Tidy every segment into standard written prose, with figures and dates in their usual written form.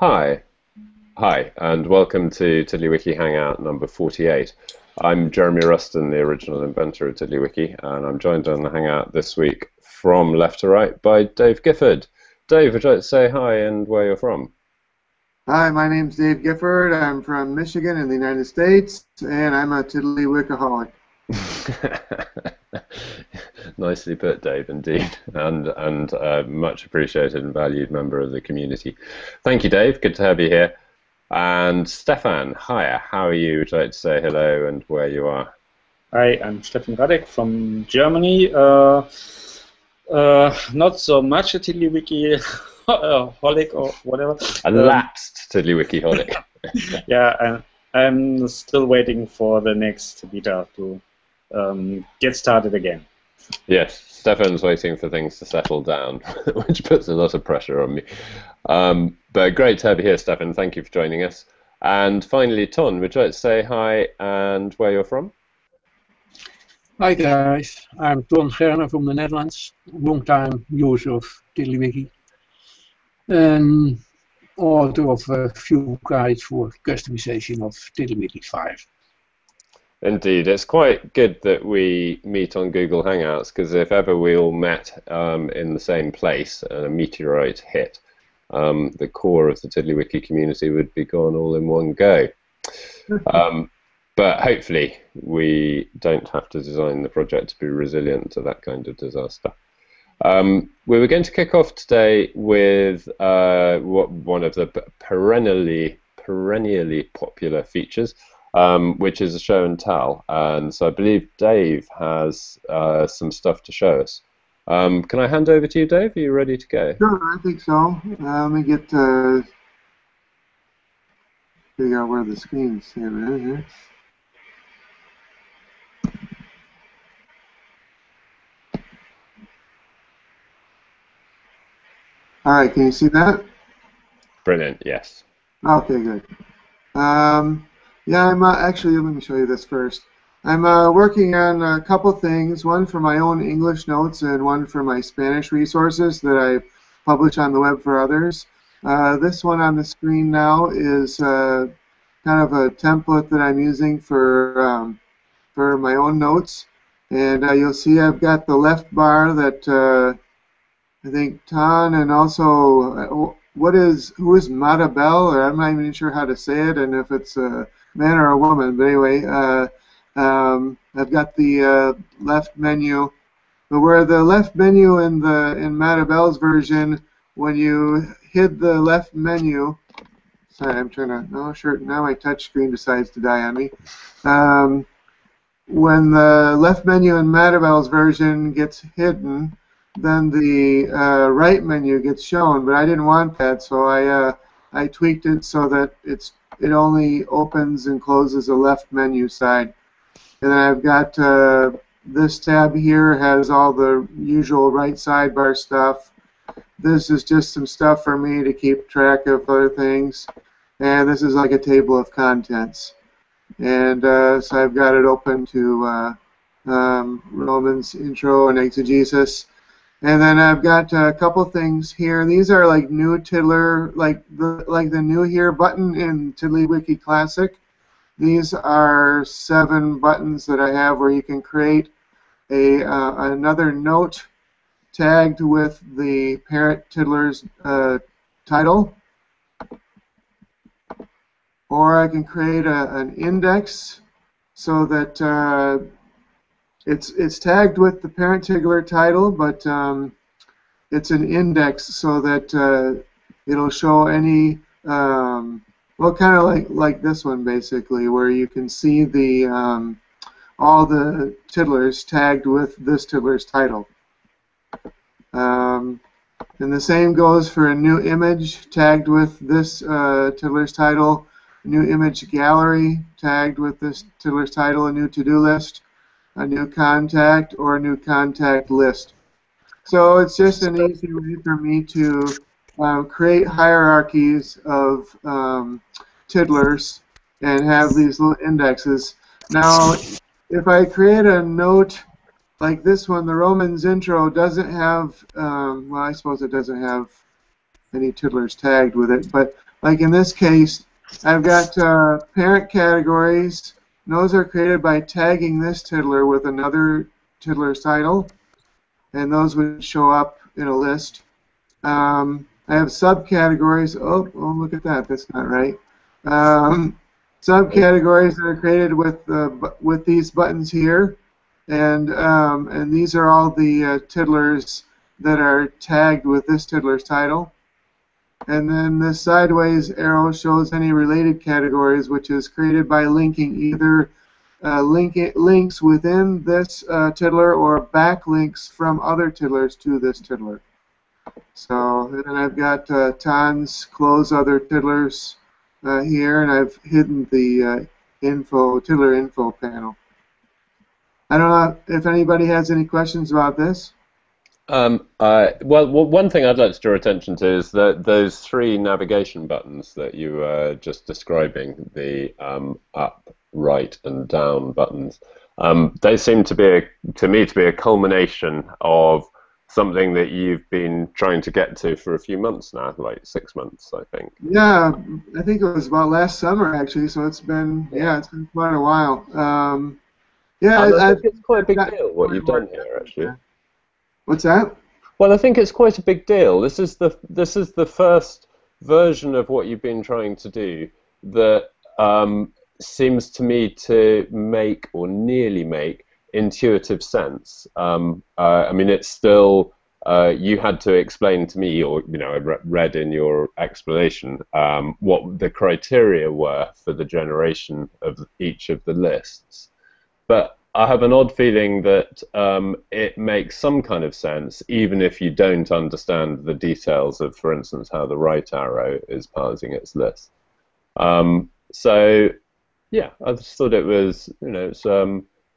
Hi, and welcome to TiddlyWiki Hangout number 48. I'm Jeremy Ruston, the original inventor of TiddlyWiki, and I'm joined on the Hangout this week from left to right by Dave Gifford. Dave, would you like to say hi and where you're from? Hi, my name's Dave Gifford. I'm from Michigan in the United States, and I'm a TiddlyWikaholic. Nicely put, Dave, indeed, and much appreciated and valued member of the community. Thank you, Dave. Good to have you here. And Stephan, hiya. How are you? Would you like to say hello and where you are? Hi, I'm Stephan from Germany. Not so much a TiddlyWiki holic or whatever. A lapsed TiddlyWiki-holic. Yeah, I'm still waiting for the next beta to get started again. Yes, Stephan's waiting for things to settle down, which puts a lot of pressure on me. But great to have you here, Stephan. Thank you for joining us. And finally, Ton, would you like to say hi and where you're from? Hi guys, I'm Ton Gerner from the Netherlands, long-time user of TiddlyWiki, and author of a few guides for customization of TiddlyWiki 5. Indeed, it's quite good that we meet on Google Hangouts, because if ever we all met in the same place and a meteorite hit, the core of the TiddlyWiki community would be gone all in one go. But hopefully we don't have to design the project to be resilient to that kind of disaster. We were going to kick off today with one of the perennially popular features, which is a show and tell. And so I believe Dave has some stuff to show us. Can I hand over to you, Dave? Are you ready to go? Sure, I think so. Let me get figure out where the screen's saving here. All right, can you see that? Brilliant, yes. Okay, good. Yeah, I'm actually, let me show you this first. I'm working on a couple things, one for my own English notes and one for my Spanish resources that I publish on the web for others. This one on the screen now is kind of a template that I'm using for my own notes. And you'll see I've got the left bar that I think Ton, and also who is Maribel, or I'm not even sure how to say it, and if it's a man or a woman. But anyway, I've got the left menu. But where the left menu in Maribel's version, when you hit the left menu, sorry, I'm trying to, no, sure, now my touch screen decides to die on me. When the left menu in Maribel's version gets hidden, then the right menu gets shown, but I didn't want that, so I tweaked it so that it only opens and closes the left menu side. And then I've got this tab here has all the usual right sidebar stuff. This is just some stuff for me to keep track of other things, and this is like a table of contents. And so I've got it open to Romans intro and exegesis. And then I've got a couple things here. These are like new Tiddler, like the new here button in TiddlyWiki Classic. These are 7 buttons that I have where you can create another note tagged with the parent Tiddler's title. Or I can create an index so that it's tagged with the parent Tiddler title, but it's an index so that it'll show any, well, kind of like this one basically, where you can see the all the Tiddlers tagged with this Tiddler's title. And the same goes for a new image tagged with this Tiddler's title, a new image gallery tagged with this Tiddler's title, a new to-do list, a new contact, or a new contact list. So it's just an easy way for me to create hierarchies of Tiddlers and have these little indexes. Now, if I create a note like this one, the Romans intro doesn't have, well, I suppose it doesn't have any Tiddlers tagged with it, but like in this case, I've got parent categories. Those are created by tagging this tiddler with another tiddler's title, and those would show up in a list. I have subcategories. Oh, look at that. That's not right. Subcategories that are created with these buttons here, and these are all the tiddlers that are tagged with this tiddler's title. And then the sideways arrow shows any related categories, which is created by linking either links within this tiddler or backlinks from other tiddlers to this tiddler. So then I've got tons close other tiddlers here, and I've hidden the tiddler info panel. I don't know if anybody has any questions about this. Well, one thing I'd like to draw attention to is that those three navigation buttons that you were just describing, the up, right, and down buttons, they seem to me to be a culmination of something that you've been trying to get to for a few months now, like 6 months, I think. Yeah, I think it was about last summer actually. So it's been it's been quite a while. I think it's quite a big deal what you've done here, actually. What's that? Well, I think it's quite a big deal. This is the first version of what you've been trying to do that seems to me to make, or nearly make, intuitive sense. I mean, it's still you had to explain to me, or I read in your explanation what the criteria were for the generation of each of the lists, but I have an odd feeling that it makes some kind of sense, even if you don't understand the details of, for instance, how the right arrow is parsing its list. So, yeah, I just thought it was, it's,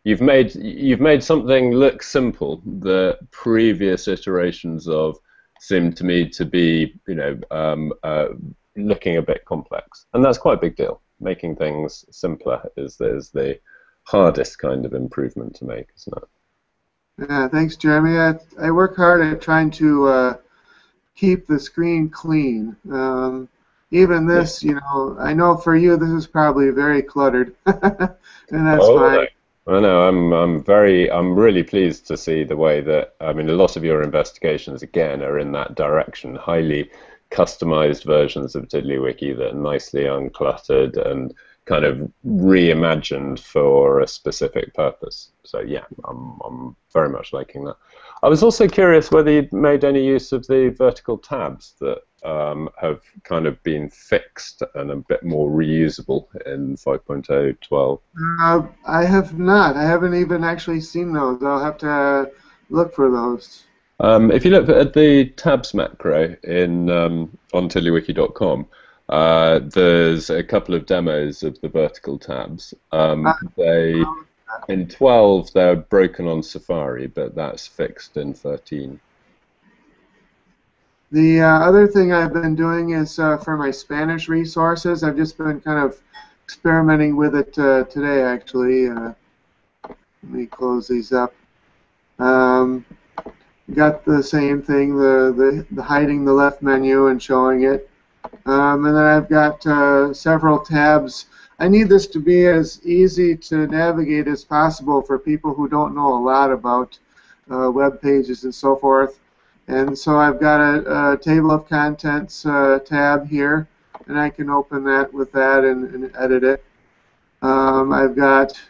you've made something look simple that previous iterations of seem to me to be, looking a bit complex, and that's quite a big deal. Making things simpler is the hardest kind of improvement to make, isn't it? Yeah, thanks, Jeremy. I work hard at trying to keep the screen clean. Even this, I know for you this is probably very cluttered, and that's fine. I know. I'm really pleased to see the way that, I mean, a lot of your investigations again are in that direction, highly customized versions of TiddlyWiki that are nicely uncluttered and kind of reimagined for a specific purpose. So yeah, I'm very much liking that. I was also curious whether you'd made any use of the vertical tabs that have kind of been fixed and a bit more reusable in 5.0.12. I have not. I haven't even actually seen those. I'll have to look for those. If you look at the tabs macro in on tiddlywiki.com, there's a couple of demos of the vertical tabs. In 12 they're broken on Safari, but that's fixed in 13. The other thing I've been doing is for my Spanish resources. I've just been kind of experimenting with it today, actually. Let me close these up. Got the same thing, the hiding the left menu and showing it. And then I've got several tabs. I need this to be as easy to navigate as possible for people who don't know a lot about web pages and so forth. And so I've got a table of contents tab here, and I can open that with that and edit it. I've got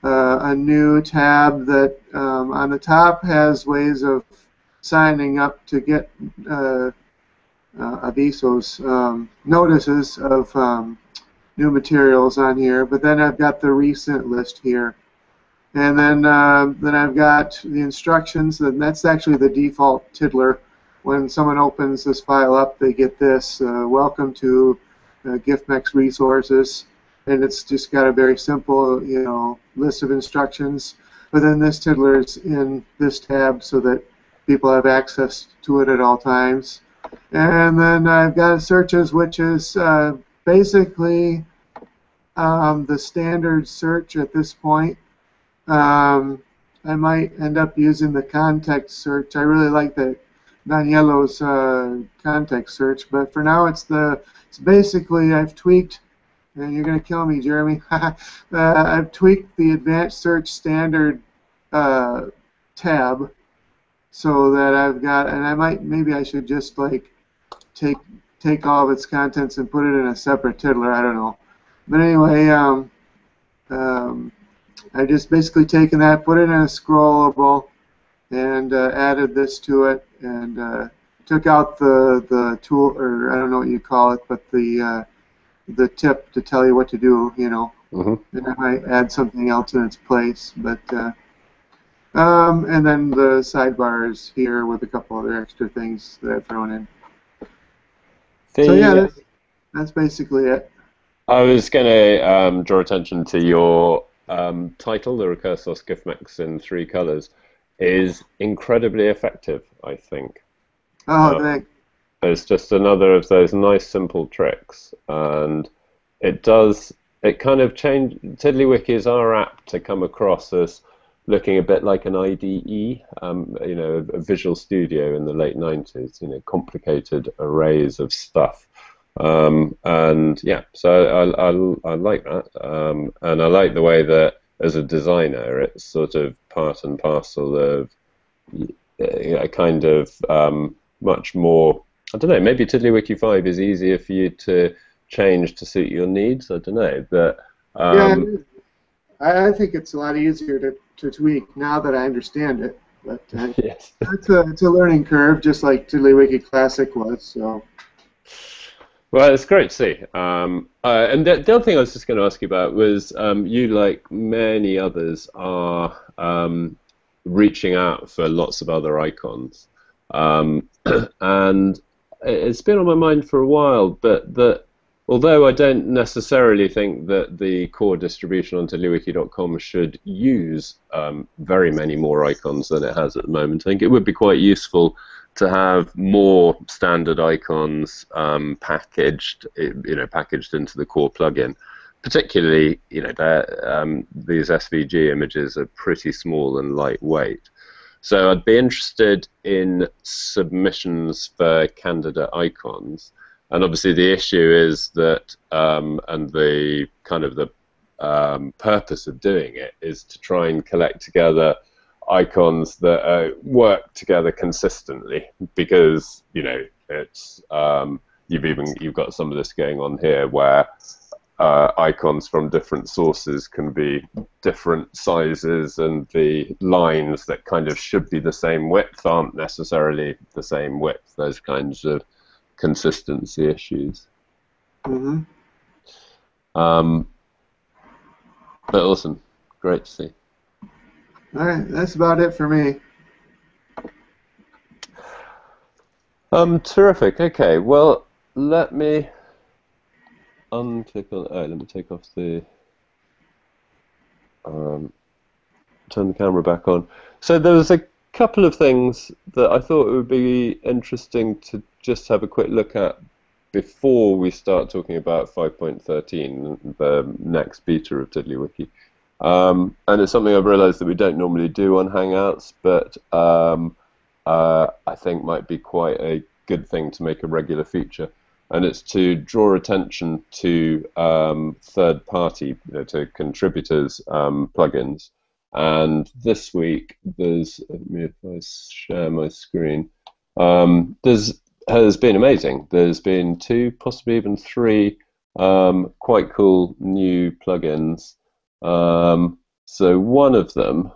a new tab that on the top has ways of signing up to get avisos, notices of new materials on here, but then I've got the recent list here, and then I've got the instructions, and that's actually the default tiddler. When someone opens this file up, they get this, welcome to GIFMX resources, and it's just got a very simple, list of instructions. But then this tiddler is in this tab so that people have access to it at all times. And then I've got searches, which is basically the standard search at this point. I might end up using the context search. I really like the Danielo's context search. But for now, it's basically I've tweaked, and you're going to kill me, Jeremy. I've tweaked the advanced search standard tab so that I've got, and maybe I should just like take all of its contents and put it in a separate tiddler. I don't know. But anyway, I just basically taken that, put it in a scrollable, and added this to it, and took out the tool, or I don't know what you call it, but the tip to tell you what to do, you know. Mm-hmm. And I might add something else in its place, but and then the sidebars here with a couple other extra things that I've thrown in. So yeah, that's basically it. I was going to draw attention to your title, the Recursos GIFMX in 3 colors, is incredibly effective, I think. Oh, thanks. It's just another of those nice simple tricks, and it kind of change. TiddlyWiki is our app to come across as looking a bit like an IDE, you know, a Visual Studio in the late 90s, you know, complicated arrays of stuff. And yeah, so I like that, and I like the way that as a designer it's sort of part and parcel of a kind of much more, I don't know, maybe TiddlyWiki 5 is easier for you to change to suit your needs, I don't know, but yeah, I think it's a lot easier to tweak now that I understand it, but yes. it's a learning curve, just like TiddlyWiki Classic was, so. Well, it's great to see. And the other thing I was just going to ask you about was you, like many others, are reaching out for lots of other icons. And it's been on my mind for a while, but that although I don't necessarily think that the core distribution on tiddlywiki.com should use very many more icons than it has at the moment, I think it would be quite useful to have more standard icons packaged into the core plugin. Particularly, you know, these SVG images are pretty small and lightweight. So I'd be interested in submissions for candidate icons. And obviously the issue is that, and the kind of the purpose of doing it is to try and collect together icons that work together consistently, because you know it's you've got some of this going on here where icons from different sources can be different sizes, and the lines that kind of should be the same width aren't necessarily the same width. Those kinds of consistency issues. Mm-hmm. But awesome, great to see. All right, that's about it for me. Terrific. Okay, well, let me unclick on. Oh, let me take off the. Turn the camera back on. So there was a couple of things that I thought it would be interesting to just have a quick look at before we start talking about 5.13, the next beta of TiddlyWiki. And it's something I've realized that we don't normally do on Hangouts, but I think might be quite a good thing to make a regular feature. And it's to draw attention to third-party, you know, to contributors' plugins. And this week, there's, let me if I share my screen, has been amazing. There's been 2, possibly even 3 quite cool new plugins. So one of them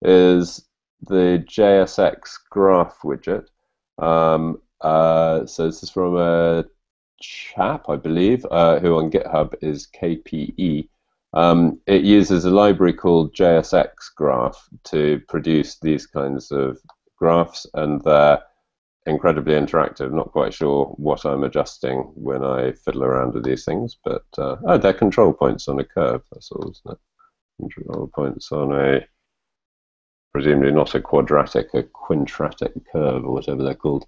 is the JSXGraph Widget. So this is from a chap, I believe, who on GitHub is KPE. It uses a library called JSXGraph to produce these kinds of graphs, and they're incredibly interactive. Not quite sure what I'm adjusting when I fiddle around with these things, but oh, they're control points on a curve, that's all, isn't it? Control points on a, presumably not a quadratic, a quintratic curve, or whatever they're called.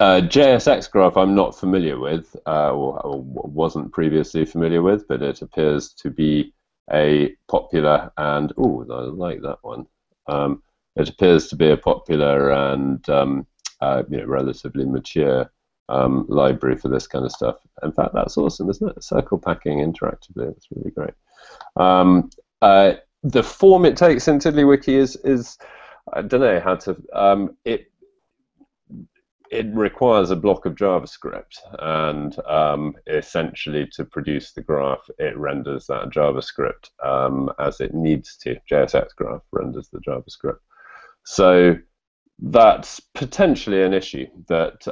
JSXGraph I'm not familiar with, or wasn't previously familiar with, but it appears to be a popular and, oh, I like that one, it appears to be a popular and relatively mature library for this kind of stuff. In fact, that's awesome, isn't it? Circle packing interactively. It's really great. The form it takes in TiddlyWiki is I don't know how to. It requires a block of JavaScript, and essentially to produce the graph, it renders that JavaScript as it needs to. JSXGraph renders the JavaScript. So that's potentially an issue that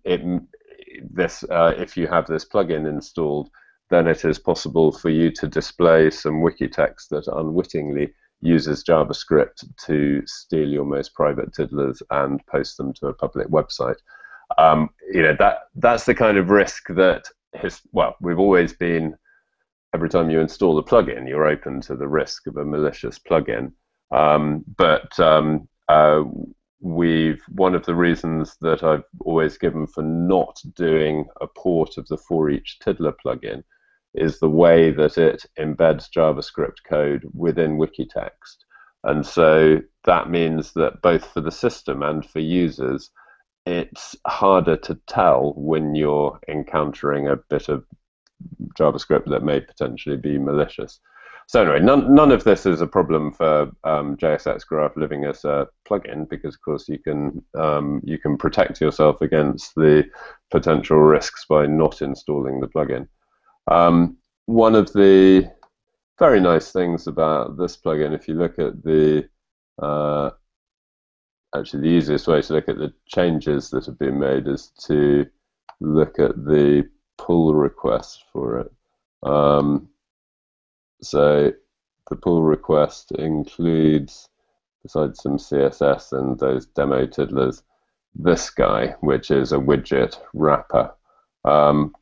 if you have this plugin installed, then it is possible for you to display some wiki text that unwittingly uses JavaScript to steal your most private tiddlers and post them to a public website. That's the kind of risk that we've always been. Every time you install a plugin, you're open to the risk of a malicious plugin. One of the reasons that I've always given for not doing a port of the for each tiddler plugin is the way that it embeds JavaScript code within wiki text. And so that means that both for the system and for users, it's harder to tell when you're encountering a bit of JavaScript that may potentially be malicious. So anyway, none of this is a problem for JSXGraph living as a plugin, because of course you can protect yourself against the potential risks by not installing the plugin. One of the very nice things about this plugin, if you look at actually the easiest way to look at the changes that have been made is to look at the pull request for it. So the pull request includes, besides some CSS and those demo tiddlers, this guy, which is a widget wrapper.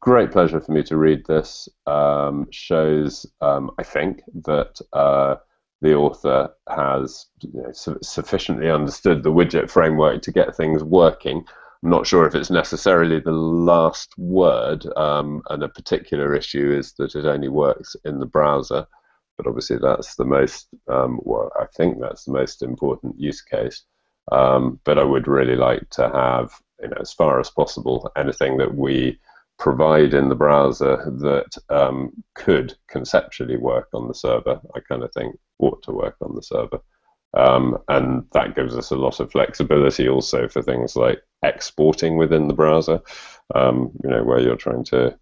Great pleasure for me to read this. Shows, I think, that the author has sufficiently understood the widget framework to get things working. I'm not sure if it's necessarily the last word, and a particular issue is that it only works in the browser, but obviously that's the most, I think that's the most important use case. But I would really like to have, as far as possible, anything that we provide in the browser that could conceptually work on the server, I kind of think ought to work on the server. And that gives us a lot of flexibility also for things like exporting within the browser, where you're trying to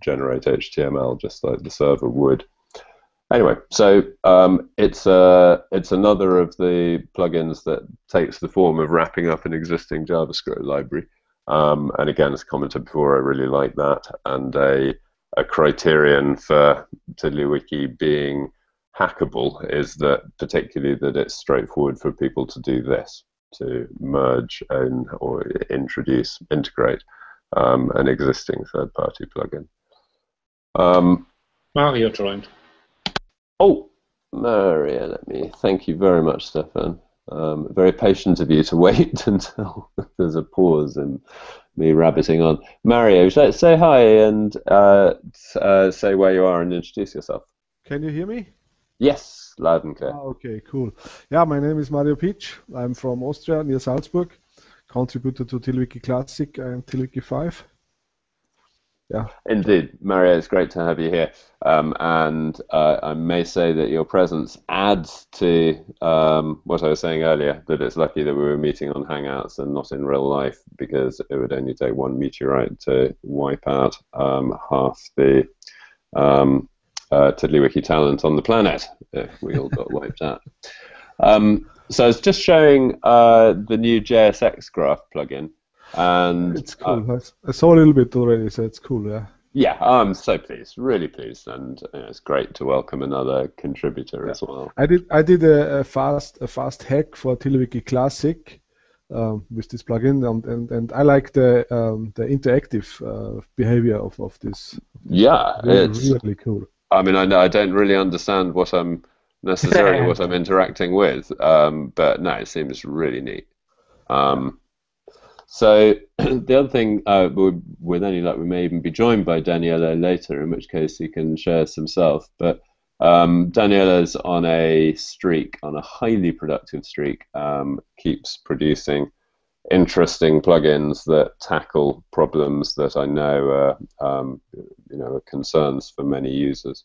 generate HTML just like the server would. Anyway, so it's another of the plugins that takes the form of wrapping up an existing JavaScript library. And again, as commented before, I really like that. And a criterion for TiddlyWiki being hackable is that particularly that it's straightforward for people to do this, to merge or integrate an existing third-party plugin. Mario joined. Oh, Maria, thank you very much, Stephan. Very patient of you to wait until there's a pause and me rabbiting on. Mario, say hi and say where you are and introduce yourself. Can you hear me? Yes, loud and clear. Okay, cool. Yeah, my name is Mario Pitsch. I'm from Austria, near Salzburg. Contributor to TiddlyWiki Classic and TiddlyWiki 5. Yeah. Indeed, Mario, it's great to have you here. And I may say that your presence adds to what I was saying earlier, that it's lucky that we were meeting on Hangouts and not in real life, because it would only take one meteorite to wipe out half the TiddlyWiki talent on the planet if we all got wiped out. So I was just showing the new JSXGraph plugin. And it's cool. I saw a little bit already, so it's cool, yeah. Yeah, I'm so pleased, really pleased, and it's great to welcome another contributor as well. I did a fast hack for TiddlyWiki Classic with this plugin, and I like the interactive behavior of this. Yeah, it's really cool. I mean, I don't really understand what I'm interacting with, but no, it seems really neat. So the other thing, with any luck, we may even be joined by Danielo later, in which case he can share himself. But Danielo's on a streak, on a highly productive streak, keeps producing interesting plugins that tackle problems that I know are concerns for many users.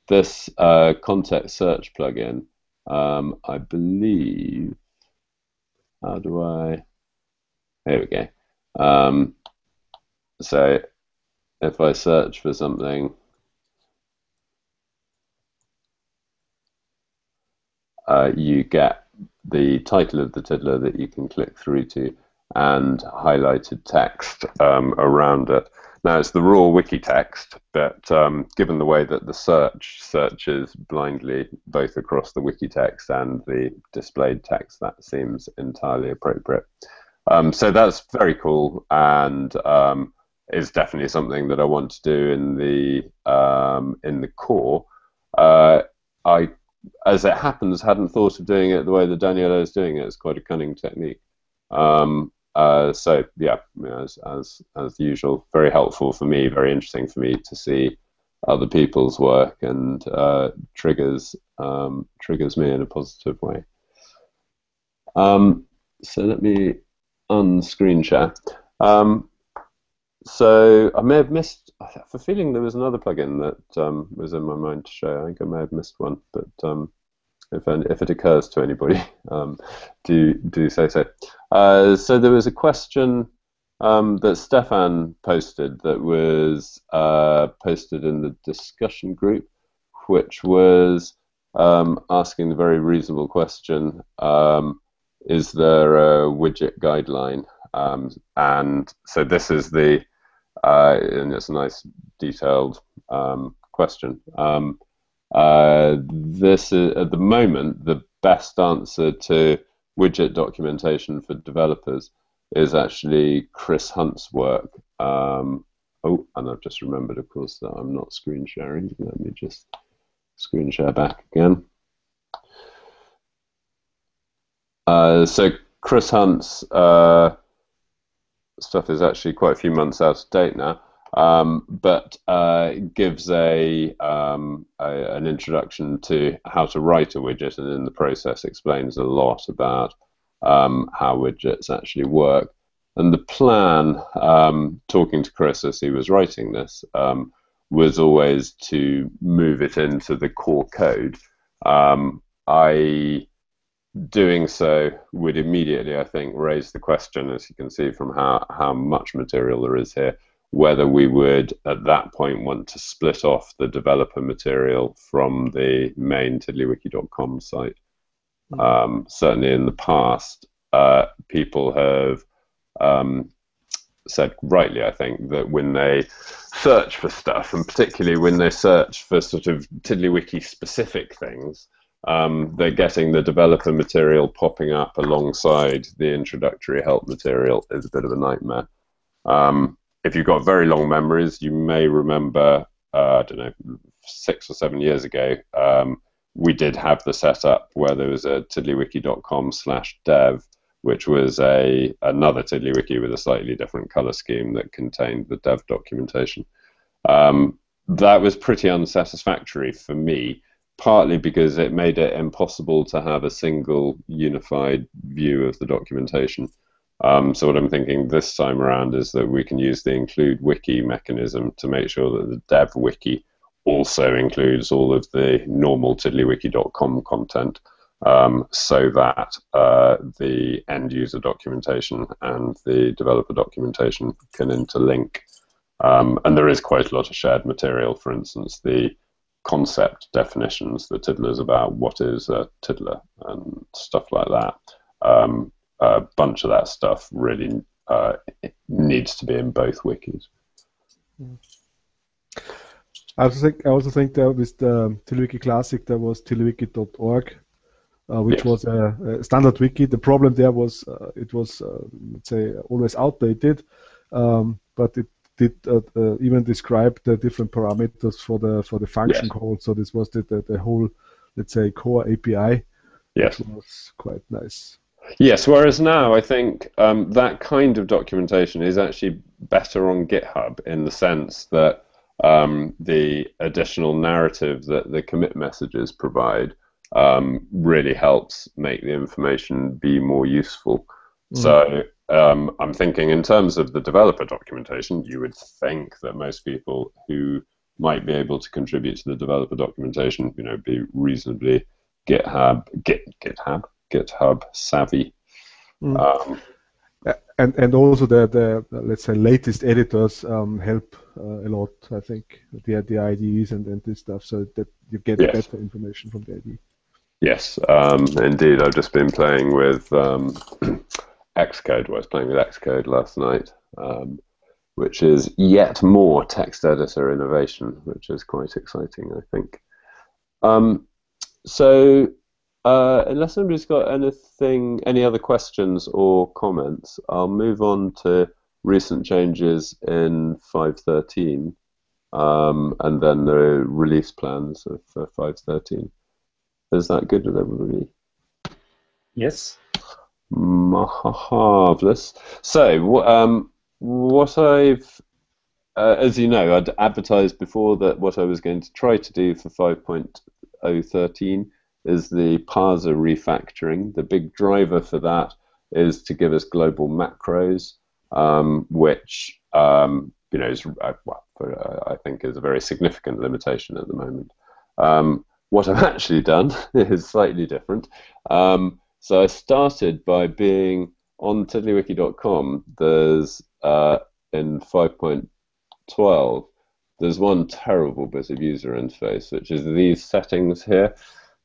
This context search plugin, I believe, here we go. So if I search for something, you get the title of the tiddler that you can click through to and highlighted text around it. Now it's the raw wiki text, but given the way that the search searches blindly both across the wiki text and the displayed text, that seems entirely appropriate. So that's very cool, and is definitely something that I want to do in the core. As it happens, hadn't thought of doing it the way that Danielo is doing it. It's quite a cunning technique. So yeah, as usual, very helpful for me, very interesting for me to see other people's work, and triggers me in a positive way. So let me unscreen share. So I may have missed. I have a feeling there was another plugin that was in my mind to show. I think I may have missed one, but if it occurs to anybody, do say so. So there was a question that Stephan posted that was posted in the discussion group, which was asking the very reasonable question: is there a widget guideline? And so this is the and it's a nice detailed question. This is, at the moment, the best answer to widget documentation for developers is actually Chris Hunt's work. Oh, and I've just remembered, of course, that I'm not screen sharing. Let me just screen share back again. So Chris Hunt's stuff is actually quite a few months out of date now, but gives an introduction to how to write a widget, and in the process explains a lot about how widgets actually work. And the plan, talking to Chris as he was writing this, was always to move it into the core code. Doing so would immediately, I think, raise the question, as you can see from how much material there is here, whether we would at that point want to split off the developer material from the main tiddlywiki.com site. Certainly in the past, people have said rightly, I think, that when they search for stuff, and particularly when they search for sort of TiddlyWiki specific things, they're getting the developer material popping up alongside the introductory help material is a bit of a nightmare. If you've got very long memories, you may remember, I don't know, 6 or 7 years ago, we did have the setup where there was a tiddlywiki.com/dev, which was another TiddlyWiki with a slightly different color scheme that contained the dev documentation. That was pretty unsatisfactory for me, partly because it made it impossible to have a single unified view of the documentation. So what I'm thinking this time around is that we can use the include wiki mechanism to make sure that the dev wiki also includes all of the normal tiddlywiki.com content, so that the end user documentation and the developer documentation can interlink. And there is quite a lot of shared material. For instance, the concept definitions, the tiddlers about what is a tiddler and stuff like that. A bunch of that stuff really needs to be in both wikis. I also think that with the TiddlyWiki Classic, there was tiddlywiki.org, which was a standard wiki. The problem there was it was, let's say, always outdated, but it did even describe the different parameters for the function call. So this was the whole, let's say, core API. Yes, which was quite nice. Yes, whereas now I think that kind of documentation is actually better on GitHub, in the sense that the additional narrative that the commit messages provide really helps make the information be more useful. So I'm thinking in terms of the developer documentation, you would think that most people who might be able to contribute to the developer documentation, be reasonably GitHub savvy. And also the let's say latest editors help a lot. I think the IDEs and this stuff, so that you get better information from the IDE. Yes, indeed. I've just been playing with Xcode. I was playing with Xcode last night, which is yet more text editor innovation, which is quite exciting, I think. So, unless somebody's got any other questions or comments, I'll move on to recent changes in 5.13, and then the release plans for 5.13. Is that good with everybody? Yes. Marvelous. So, what I've, as you know, I'd advertised before that what I was going to try to do for 5.013 is the parser refactoring. The big driver for that is to give us global macros, which is, I think is a very significant limitation at the moment. What I've actually done is slightly different. So I started by being on tiddlywiki.com. There's in 5.12, there's one terrible bit of user interface, which is these settings here.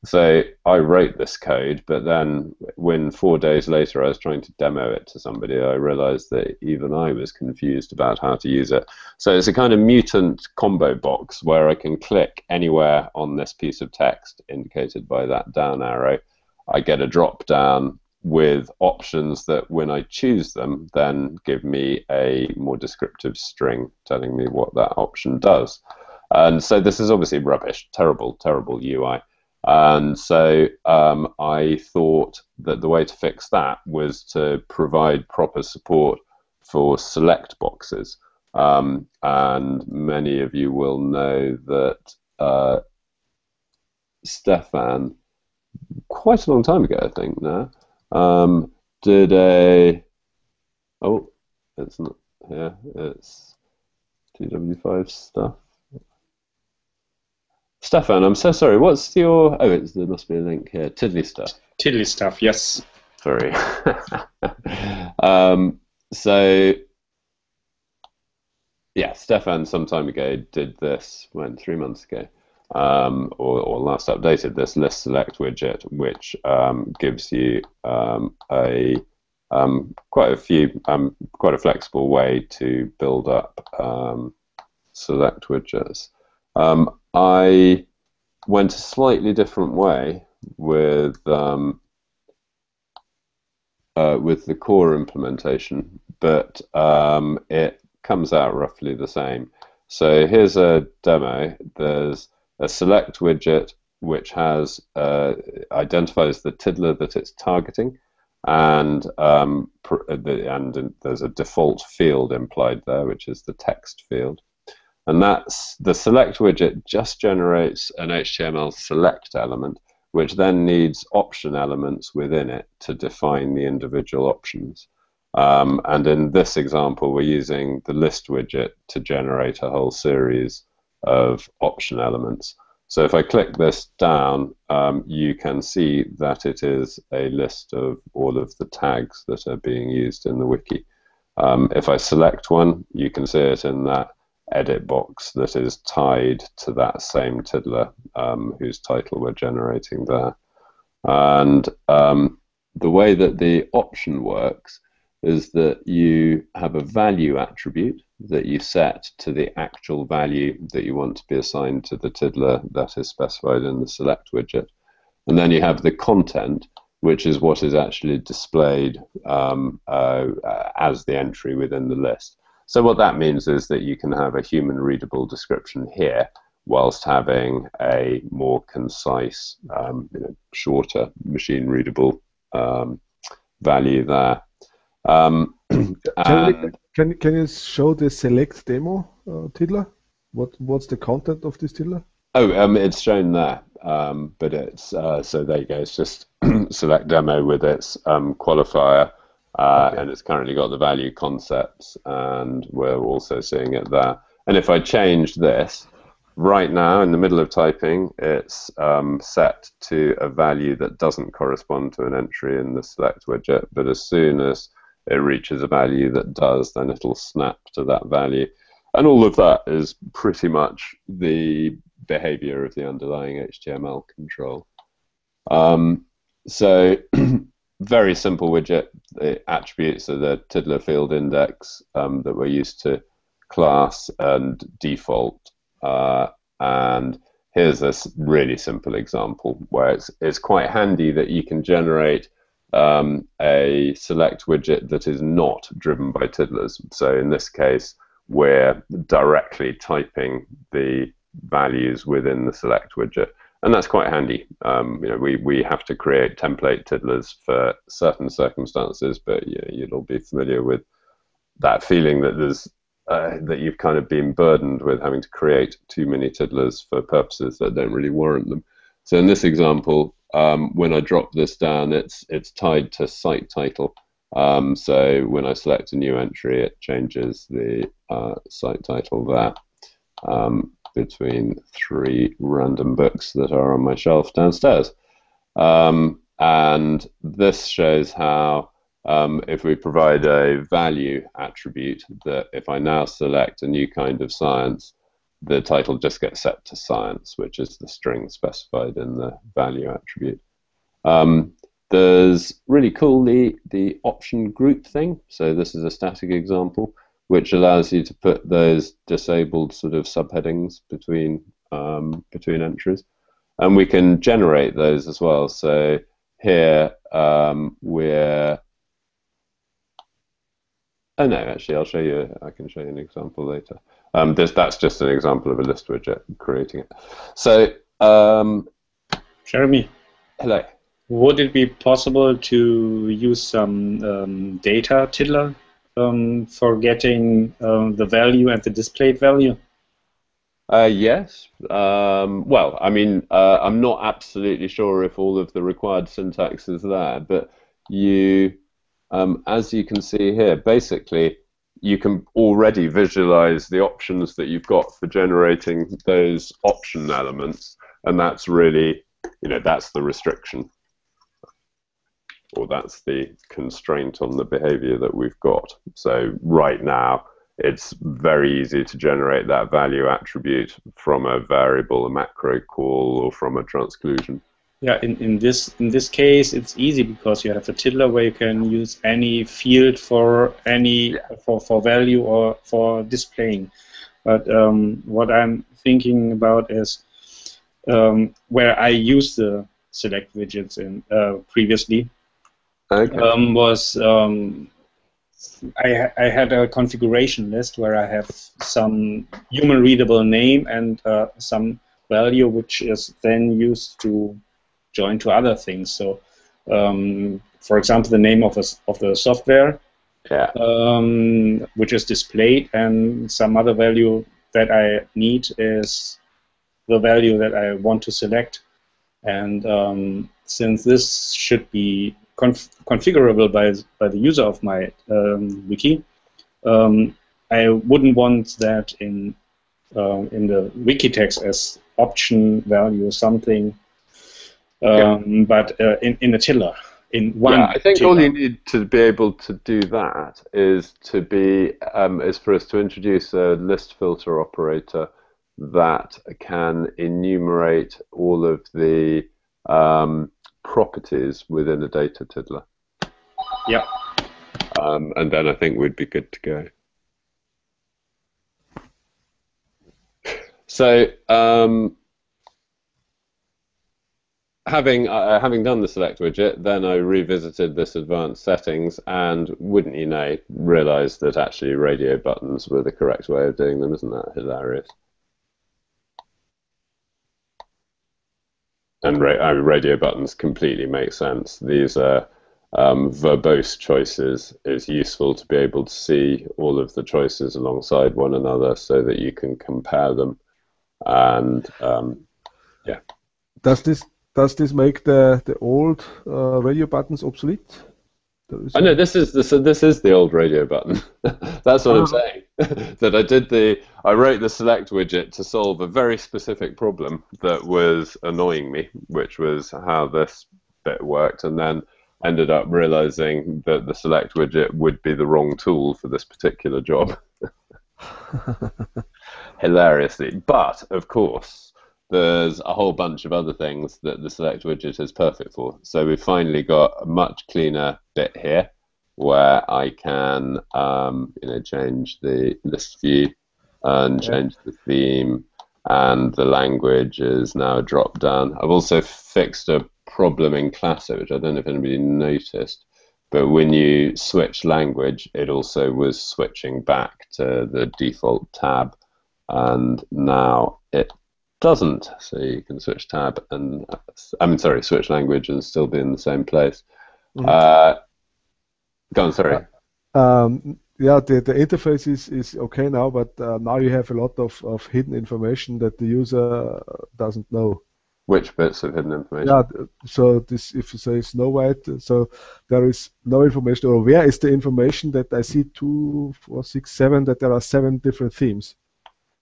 So I wrote this code, but then when 4 days later I was trying to demo it to somebody, I realized that even I was confused about how to use it. So it's a kind of mutant combo box where I can click anywhere on this piece of text indicated by that down arrow. I get a drop down with options that when I choose them, then give me a more descriptive string telling me what that option does. And so this is obviously rubbish, terrible, terrible UI. And so I thought that the way to fix that was to provide proper support for select boxes. And many of you will know that Stephan, quite a long time ago, I think now, did a, it's not here, it's TW5 stuff. Stephan, I'm so sorry. What's your? There must be a link here. Tiddly stuff. Tiddly stuff. Yes. Sorry. So, yeah, Stephan some time ago did this. 3 months ago, or last updated this list select widget, which gives you quite a flexible way to build up select widgets. I went a slightly different way with the core implementation, but it comes out roughly the same. So here's a demo. There's a select widget which has identifies the tiddler that it's targeting, and there's a default field implied there, which is the text field. And that's the select widget just generates an HTML select element, which then needs option elements within it to define the individual options. And in this example, we're using the list widget to generate a whole series of option elements. So if I click this down, you can see that it is a list of all of the tags that are being used in the wiki. If I select one, you can see it in that edit box that is tied to that same tiddler whose title we're generating there. And the way that the option works is that you have a value attribute that you set to the actual value that you want to be assigned to the tiddler that is specified in the select widget. And then you have the content, which is what is actually displayed as the entry within the list. So what that means is that you can have a human readable description here whilst having a more concise, shorter machine readable value there. Can you show the select demo, Tiddler? What's the content of this tiddler? Oh, it's shown there, but it's so there you go. It's just select demo with its qualifier, Okay. and it's currently got the value concepts, and we're also seeing it there. And if I change this right now in the middle of typing, it's set to a value that doesn't correspond to an entry in the select widget, but as soon as it reaches a value that does, then it'll snap to that value. And all of that is pretty much the behavior of the underlying HTML control. So very simple widget. The attributes are the tiddler field index that we're used to, class and default. And here's a really simple example where it's quite handy that you can generate a select widget that is not driven by tiddlers. So in this case, we're directly typing the values within the select widget, and that's quite handy. We have to create template tiddlers for certain circumstances, but you'll all be familiar with that feeling that there's that you've kind of been burdened with having to create too many tiddlers for purposes that don't really warrant them. So in this example, when I drop this down, it's tied to site title. So when I select a new entry, it changes the site title there between 3 random books that are on my shelf downstairs. And this shows how if we provide a value attribute, that if I now select a new kind of science, the title just gets set to science, which is the string specified in the value attribute. There's really cool the option group thing. So this is a static example, which allows you to put those disabled sort of subheadings between entries, and we can generate those as well. So here we're oh no, actually I'll show you. I can show you an example later. That's just an example of a list widget creating it. So Jeremy, hello. Would it be possible to use some data-tiddler for getting the value and the displayed value? Yes. Well, I mean, I'm not absolutely sure if all of the required syntax is there, but as you can see here, basically, you can already visualize the options that you've got for generating those option elements, and that's really, that's the restriction. Or that's the constraint on the behavior that we've got. So right now, it's very easy to generate that value attribute from a variable, a macro call, or from a transclusion. Yeah, in this case, it's easy because you have a tiddler where you can use any field for any for value or for displaying. But what I'm thinking about is where I used the select widgets in previously. Okay. I had a configuration list where I have some human readable name and some value which is then used to join to other things. So, for example, the name of the software, which is displayed, and some other value that I need is the value that I want to select. And since this should be configurable by the user of my wiki, I wouldn't want that in the wiki text as option value something, but in a tiddler, in one. Yeah, I think tiddler. all you need to be able to do that is to be is for us to introduce a list filter operator that can enumerate all of the properties within a data tiddler. Yeah. And then I think we'd be good to go. So having done the select widget, then I revisited this advanced settings, and wouldn't you know, realized that actually radio buttons were the correct way of doing them. Isn't that hilarious? And radio buttons completely make sense. These are verbose choices, it's useful to be able to see all of the choices alongside one another so that you can compare them. And yeah. Does this make the old radio buttons obsolete? I know this is the old radio button. That's what I'm saying. That I wrote the select widget to solve a very specific problem that was annoying me, which was how this bit worked, and then ended up realizing that the select widget would be the wrong tool for this particular job. Hilariously. But of course, there's a whole bunch of other things that the select widget is perfect for. So we've finally got a much cleaner bit here where I can change the list view and change the theme, and the language is now a drop down. I've also fixed a problem in Classic, which I don't know if anybody noticed, but when you switch language, it also was switching back to the default tab, and now it doesn't. So you can switch tab and switch language and still be in the same place. Go on, sorry. Yeah, the interface is okay now, but now you have a lot of hidden information that the user doesn't know. Which bits of hidden information? Yeah, so this, if you say Snow White, so there is no information, or where is the information that I see 2, 4, 6, 7, that there are 7 different themes?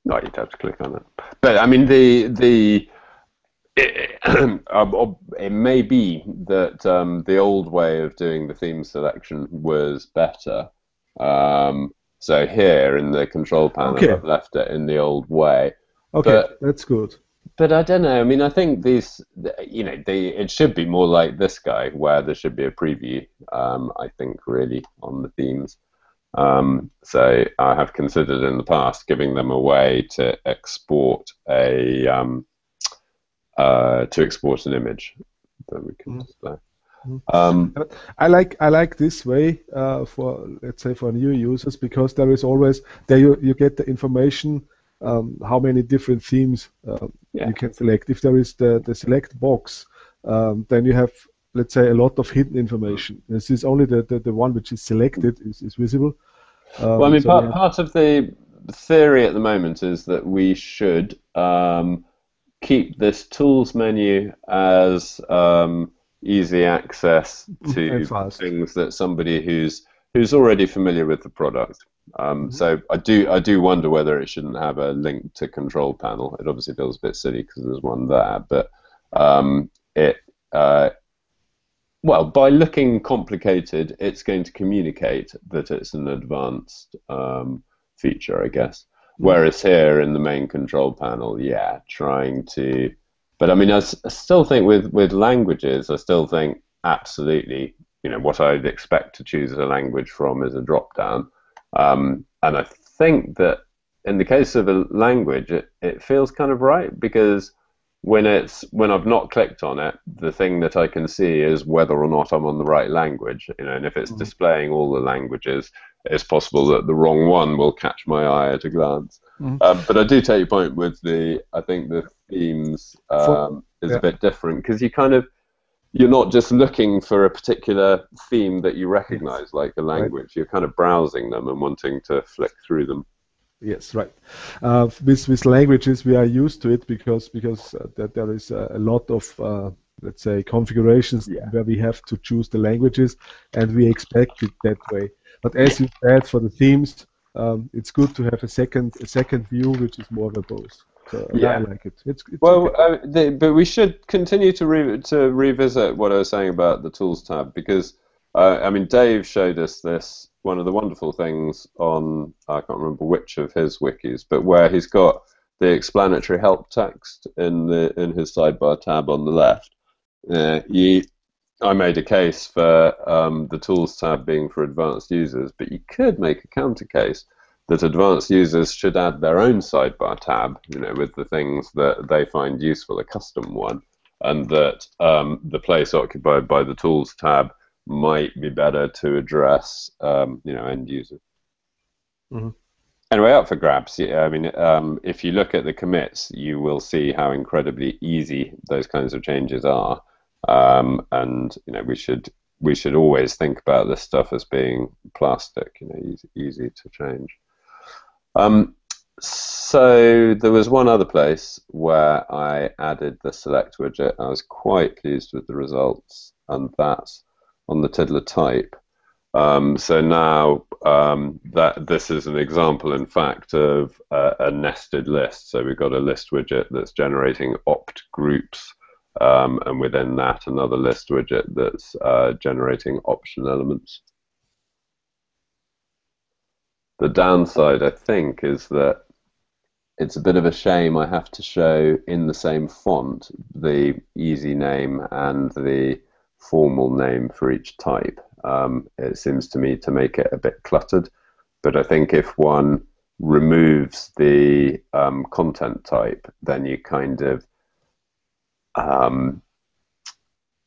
No, you'd have to click on it. But I mean, it may be that the old way of doing the theme selection was better. So here in the control panel, I've left it in the old way. Okay, but that's good. But I don't know. I mean, I think these, it should be more like this guy, where there should be a preview. I think really on the themes. So I have considered in the past giving them a way to export an image that we can display. I like this way for, let's say, for new users, because there is always you get the information how many different themes you can select. If there is the select box, then you have, let's say, a lot of hidden information. This is only the one which is selected is visible. Well, I mean, part of the theory at the moment is that we should keep this tools menu as easy access to things that somebody who's already familiar with the product. So I do wonder whether it shouldn't have a link to ControlPanel. It obviously feels a bit silly because there's one there, but well, by looking complicated, it's going to communicate that it's an advanced feature, I guess. Whereas here in the main control panel, trying to... But I mean, I still think with languages, I still think absolutely, what I'd expect to choose a language from is a drop-down. And I think that in the case of a language, it feels kind of right, because when I've not clicked on it, the thing that I can see is whether or not I'm on the right language. And if it's displaying all the languages, it's possible that the wrong one will catch my eye at a glance. But I do take your point with I think the themes is a bit different, because you're not just looking for a particular theme that you recognize, like a language. Right. You're kind of browsing them and wanting to flick through them. Yes, right. With languages, we are used to it because that there is a lot of let's say configurations where we have to choose the languages, and we expect it that way. But as you said, for the themes, it's good to have a second view which is more verbose. So I like it. It's well, okay. But we should continue to revisit what I was saying about the Tools tab, because I mean, Dave showed us this. One of the wonderful things on, I can't remember which of his wikis, but where he's got the explanatory help text in his sidebar tab on the left. I made a case for the Tools tab being for advanced users, but you could make a counter case that advanced users should add their own sidebar tab, with the things that they find useful, a custom one, and that the place occupied by the Tools tab might be better to address, end users. Anyway, up for grabs. I mean, if you look at the commits, you will see how incredibly easy those kinds of changes are, and we should we should always think about this stuff as being plastic, you know, easy to change. So there was one other place where I added the select widget. I was quite pleased with the results, and that's on the tiddler type. So now this is an example, in fact, of a nested list. So we've got a list widget that's generating opt groups, and within that another list widget that's generating option elements. The downside, I think, is that it's a bit of a shame I have to show in the same font the easy name and the formal name for each type. It seems to me to make it a bit cluttered, but I think if one removes the content type, then you kind of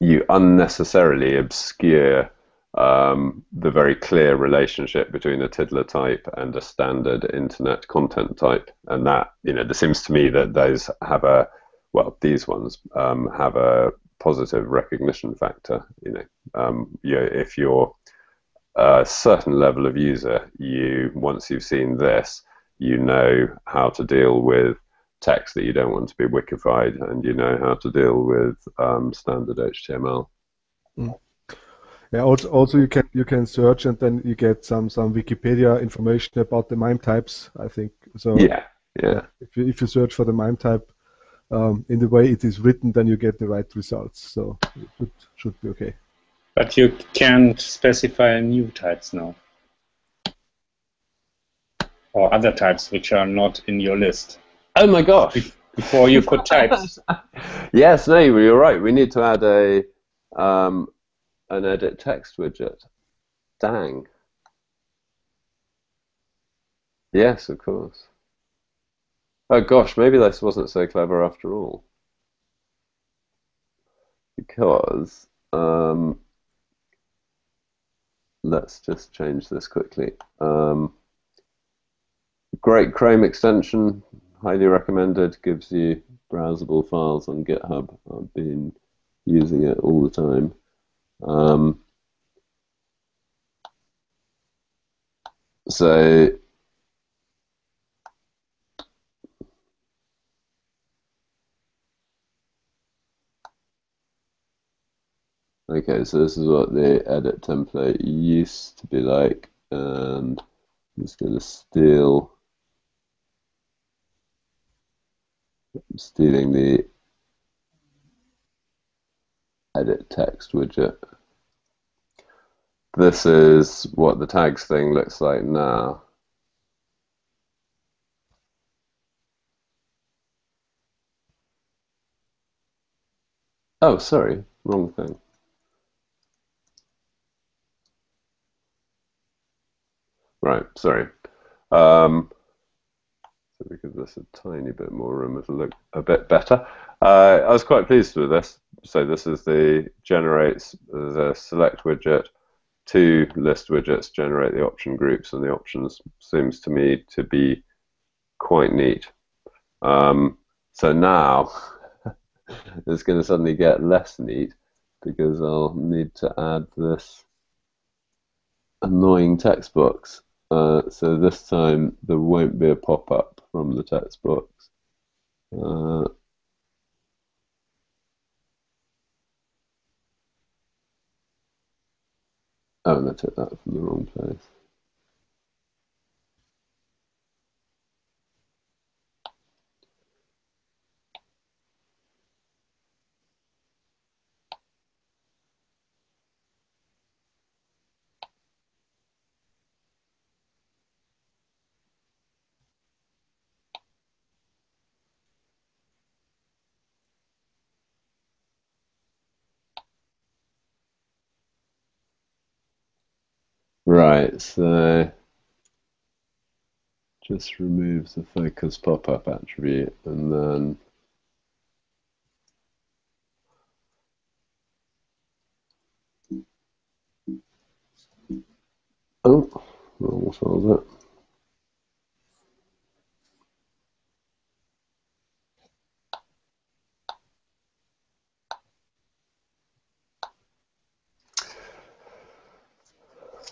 you unnecessarily obscure the very clear relationship between a tiddler type and a standard internet content type, and that, you know, there seems to me that those have a, well, these ones have a positive recognition factor. You know, if you're a certain level of user, once you've seen this, you know how to deal with text that you don't want to be wikified, and you know how to deal with standard HTML. Mm. Yeah. Also, you can search, and then you get some Wikipedia information about the MIME types, I think. So yeah. If you search for the MIME type in the way it is written, then you get the right results. So it should be okay. But you can't specify new types now, or other types which are not in your list. Oh my gosh! Before you put types. Yes, no, you're right. We need to add an edit text widget. Dang. Yes, of course. Oh gosh, maybe this wasn't so clever after all. Because let's just change this quickly. Great Chrome extension, highly recommended, gives you browsable files on GitHub. I've been using it all the time. Okay, so this is what the edit template used to be like, and I'm just going to stealing the edit text widget. This is what the tags thing looks like now. Oh, sorry, wrong thing. Right, sorry. So we give this a tiny bit more room, it'll look a bit better. I was quite pleased with this. So this is generates the select widget. 2 list widgets generate the option groups, and the options seems to me to be quite neat. So now it's going to suddenly get less neat because I'll need to add this annoying text box. So this time there won't be a pop-up from the text box. Oh, and I took that from the wrong place. Right, so just remove the focus pop-up attribute, and then oh, what was it?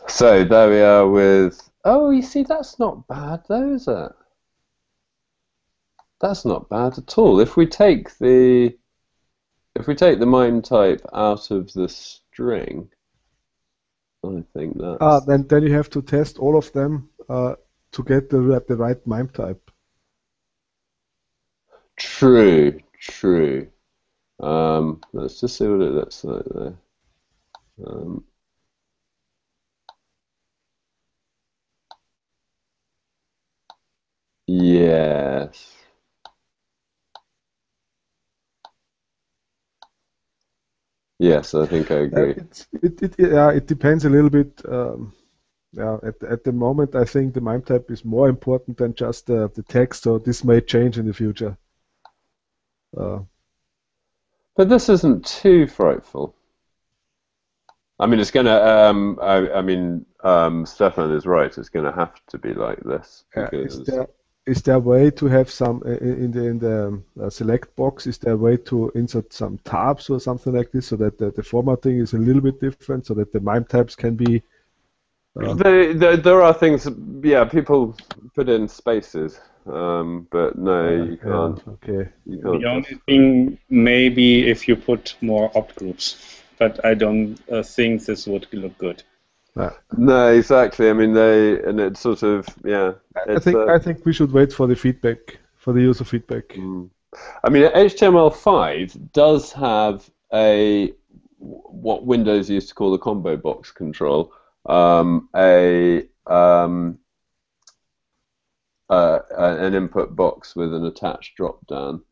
So there we are with. Oh, you see, that's not bad, though, is it? That's not bad at all. If we take the MIME type out of the string, I think that's. Then you have to test all of them to get the right MIME type. True. Let's just see what it looks like there. Yes. Yes, I think I agree. It depends a little bit. At the moment, I think the MIME type is more important than just the text, so this may change in the future. But this isn't too frightful. I mean, it's gonna. Stephan is right. It's gonna have to be like this. Is there a way to have some in the select box? Is there a way to insert some tabs or something like this, so that the formatting is a little bit different, so that the MIME types can be? There are things. Yeah, people put in spaces, but no, you can't. Okay. You can't. The only thing, maybe if you put more opt groups, but I don't think this would look good. No, exactly. I mean, and it's sort of, yeah. I think we should wait for the feedback, for the user feedback. I mean, HTML5 does have what Windows used to call the combo box control, an input box with an attached drop down.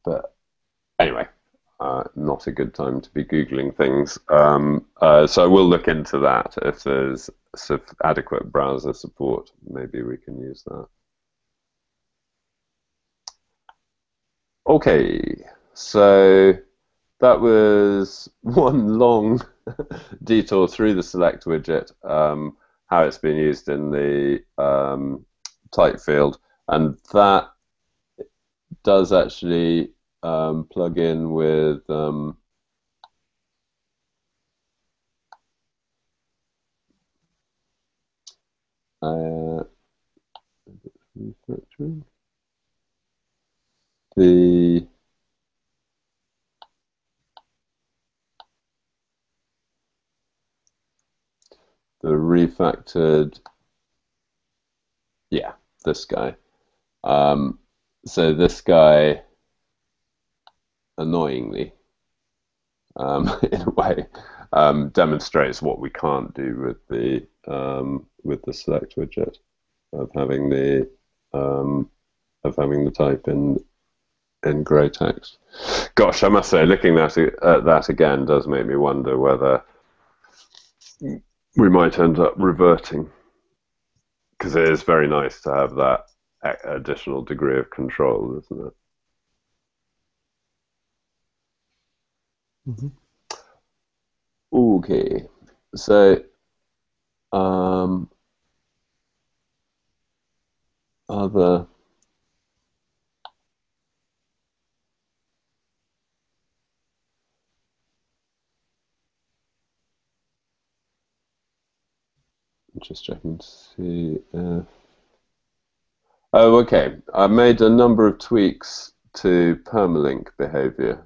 But anyway. Not a good time to be Googling things. So I will look into that. If there's adequate browser support, maybe we can use that. Okay, so that was one long detour through the select widget, how it's been used in the type field, and that does actually plug in with refactoring. The refactored, yeah, this guy. So this guy, annoyingly, in a way, demonstrates what we can't do with the select widget of having the type in grey text. Gosh, I must say, looking at that again does make me wonder whether we might end up reverting, because it is very nice to have that additional degree of control, isn't it? Mm-hmm. Okay, so other. Just checking to see if. Oh, okay. I made a number of tweaks to permalink behavior.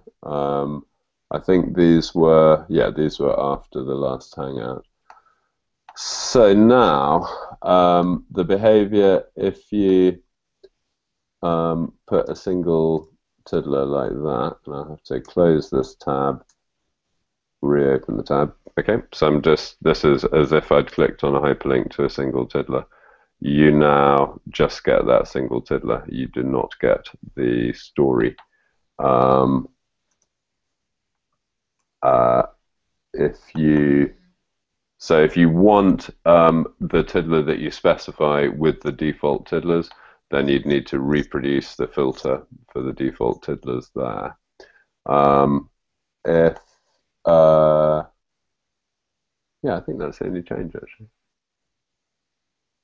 I think these were after the last Hangout. So now the behavior, if you put a single tiddler like that, and I'll have to close this tab, reopen the tab. Okay, so this is as if I'd clicked on a hyperlink to a single tiddler. You now just get that single tiddler. You do not get the story. If you want the tiddler that you specify with the default tiddlers, then you'd need to reproduce the filter for the default tiddlers there. Yeah, I think that's the only change actually.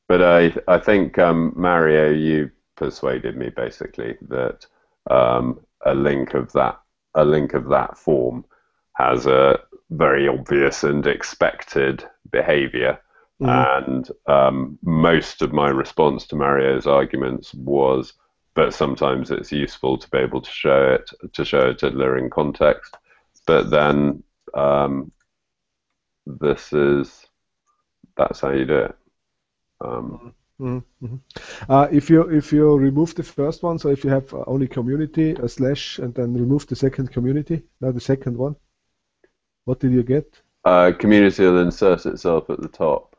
But I think Mario, you persuaded me basically that a link of that form has a very obvious and expected behavior. And most of my response to Mario's arguments was, but sometimes it's useful to be able to show a tiddler in context. But then that's how you do it. If you remove the first one, so if you have only community a slash and then remove the second community, now the second one, what did you get? Community will insert itself at the top.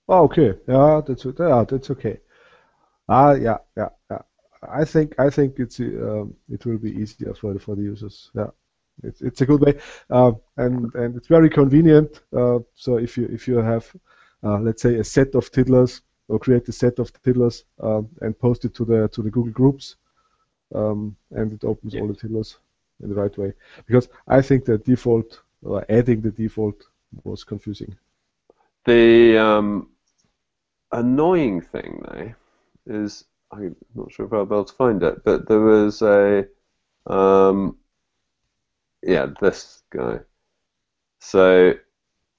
Oh, okay. Yeah, that's okay. Yeah. I think it's it will be easier for the users. Yeah, it's a good way, and it's very convenient. So if you have let's say a set of tiddlers, or create a set of tiddlers and post it to the Google Groups, and it opens all the tiddlers in the right way. Because I think the default, or adding the default, was confusing. The annoying thing, though, is I'm not sure if I'll be able to find it, but there was this guy. So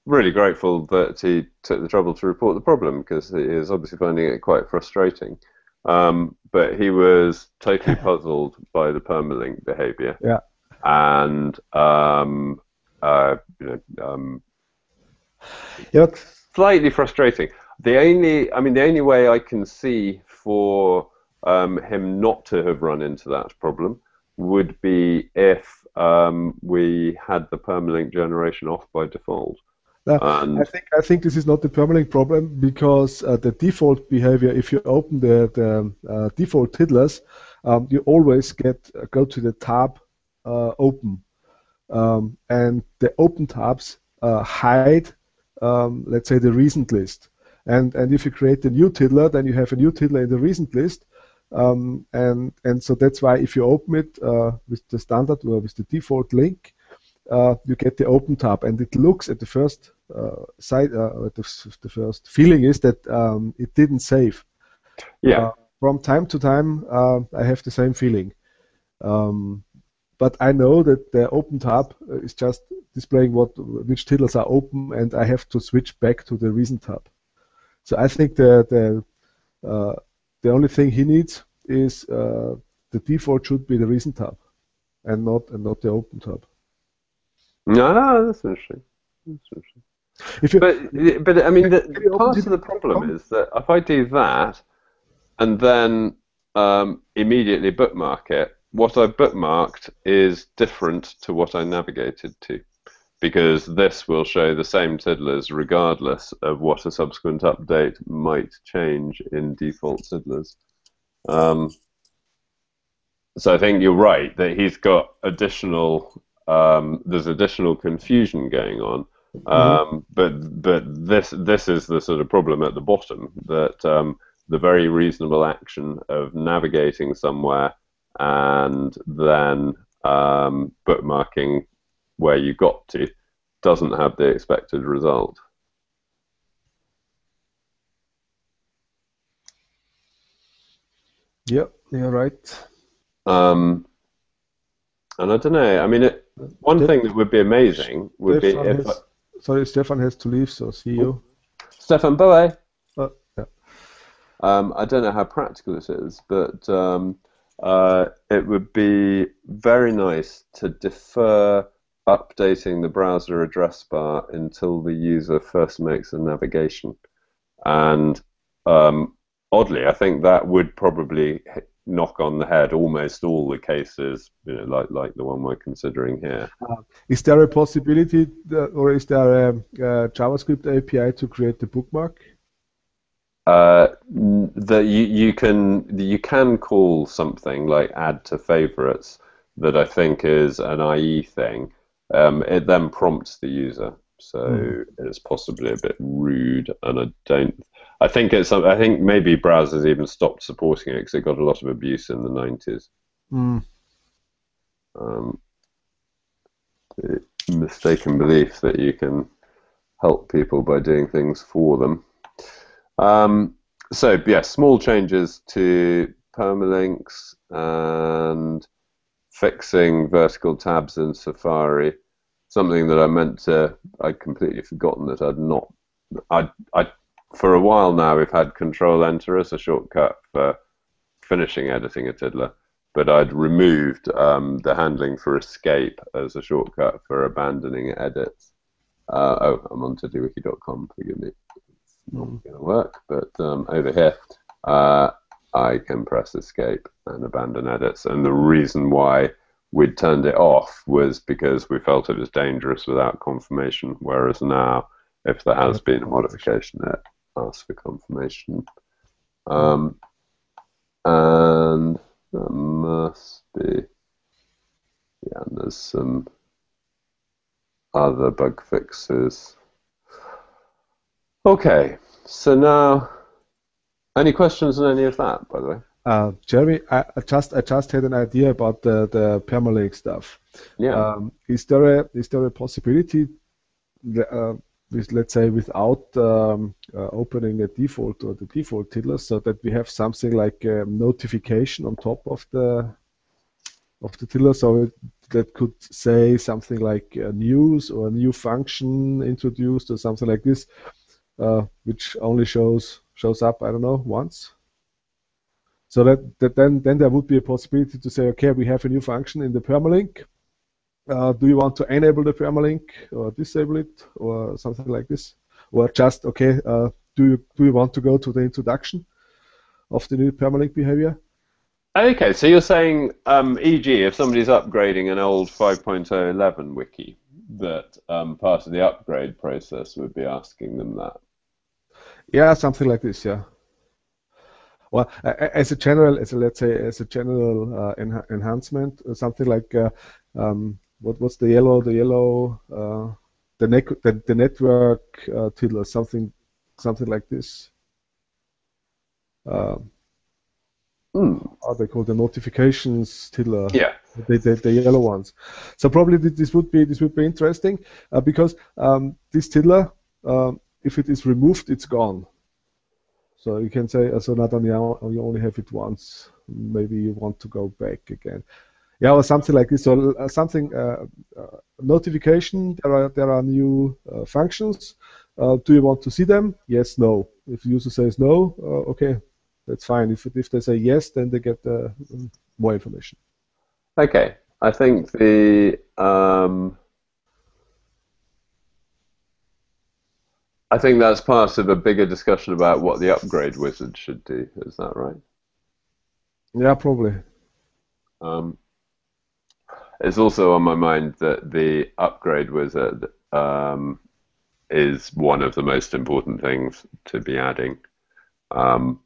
really grateful that he took the trouble to report the problem, because he is obviously finding it quite frustrating. But he was totally puzzled by the permalink behavior. Yeah. And slightly frustrating. The only way I can see for him not to have run into that problem would be if we had the permalink generation off by default. I think this is not the permalink problem, because the default behavior, if you open the default tiddlers, you always go to the tab open, and the open tabs hide, let's say, the recent list. And if you create a new tiddler, then you have a new tiddler in the recent list, and so that's why if you open it with the standard or with the default link, you get the open tab, and it looks at the first the first feeling is that it didn't save. Yeah. From time to time, I have the same feeling, but I know that the open tab is just displaying which tiddlers are open, and I have to switch back to the recent tab. So I think the only thing he needs is the default should be the recent tab, and not the open tab. No, that's interesting. But I mean, part of the problem is that if I do that and then immediately bookmark it, what I've bookmarked is different to what I navigated to, because this will show the same tiddlers regardless of what a subsequent update might change in default tiddlers. So I think you're right that he's got additional. There's additional confusion going on, but this is the sort of problem at the bottom, that the very reasonable action of navigating somewhere and then bookmarking where you got to doesn't have the expected result. Yep, you're right. And I don't know. I mean, one thing that would be amazing would be if. Sorry, Stephan has to leave, so see you. Stephan, bye. Yeah. I don't know how practical it is, but it would be very nice to defer updating the browser address bar until the user first makes a navigation. And oddly, I think that would probably knock on the head almost all the cases, like the one we're considering here. Is there a possibility, or is there a JavaScript API to create the bookmark? You can call something like add to favorites, that I think is an IE thing. It then prompts the user, so it's possibly a bit rude, and I think maybe browsers even stopped supporting it because it got a lot of abuse in the 90s. The mistaken belief that you can help people by doing things for them. So yeah, small changes to permalinks and fixing vertical tabs in Safari, something that I meant to, I'd completely forgotten that I'd not, for a while now we've had Control-Enter as a shortcut for finishing editing a tiddler, but I'd removed the handling for escape as a shortcut for abandoning edits. Oh, I'm on tiddlywiki.com, forgive me. It's not going to work, but over here I can press escape and abandon edits, and the reason why we'd turned it off was because we felt it was dangerous without confirmation, whereas now, if there has been a modification, it asks for confirmation. And there must be, yeah, and there's some other bug fixes. Okay, so now, any questions on any of that, by the way? Jeremy, I just had an idea about the permalink stuff. Yeah. Is there a possibility, with, let's say, without opening a default or the default tiddler, so that we have something like a notification on top of the tiddler, so that could say something like news or a new function introduced or something like this, which only shows up, I don't know, once. So that then there would be a possibility to say, okay, we have a new function in the permalink. Do you want to enable the permalink or disable it or something like this? Or just, okay, do you want to go to the introduction of the new permalink behavior? Okay, so you're saying, e.g., if somebody's upgrading an old 5.011 wiki, that part of the upgrade process would be asking them that? Yeah, something like this, yeah. Well, as a general enhancement, something like what's the yellow the network tiddler, something like this. How they call the notifications tiddler? Yeah, the yellow ones. So probably this would be interesting because this tiddler, if it is removed, it's gone. So you can say, so not only you only have it once, maybe you want to go back again. Yeah, or something like this. So something notification. There are new functions. Do you want to see them? Yes, no. If the user says no, okay, that's fine. If they say yes, then they get more information. Okay, I think I think that's part of a bigger discussion about what the upgrade wizard should do. Is that right? Yeah, probably. It's also on my mind that the upgrade wizard is one of the most important things to be adding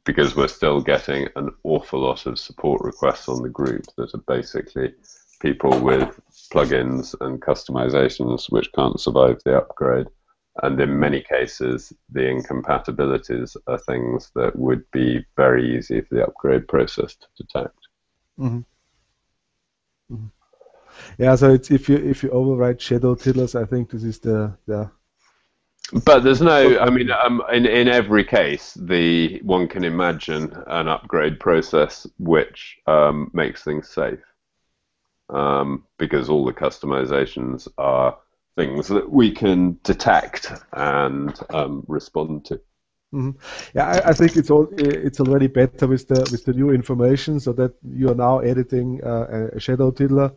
because we're still getting an awful lot of support requests on the group that are basically people with plugins and customizations which can't survive the upgrade. And in many cases, the incompatibilities are things that would be very easy for the upgrade process to detect. Mm-hmm. Mm-hmm. Yeah, so it's if you override shadow tiddlers, I think this is the. But there's no, I mean, in every case, one can imagine an upgrade process which makes things safe, because all the customizations are things that we can detect and respond to. Mm-hmm. Yeah, I think it's already better with the new information, so that you are now editing a shadow tiddler,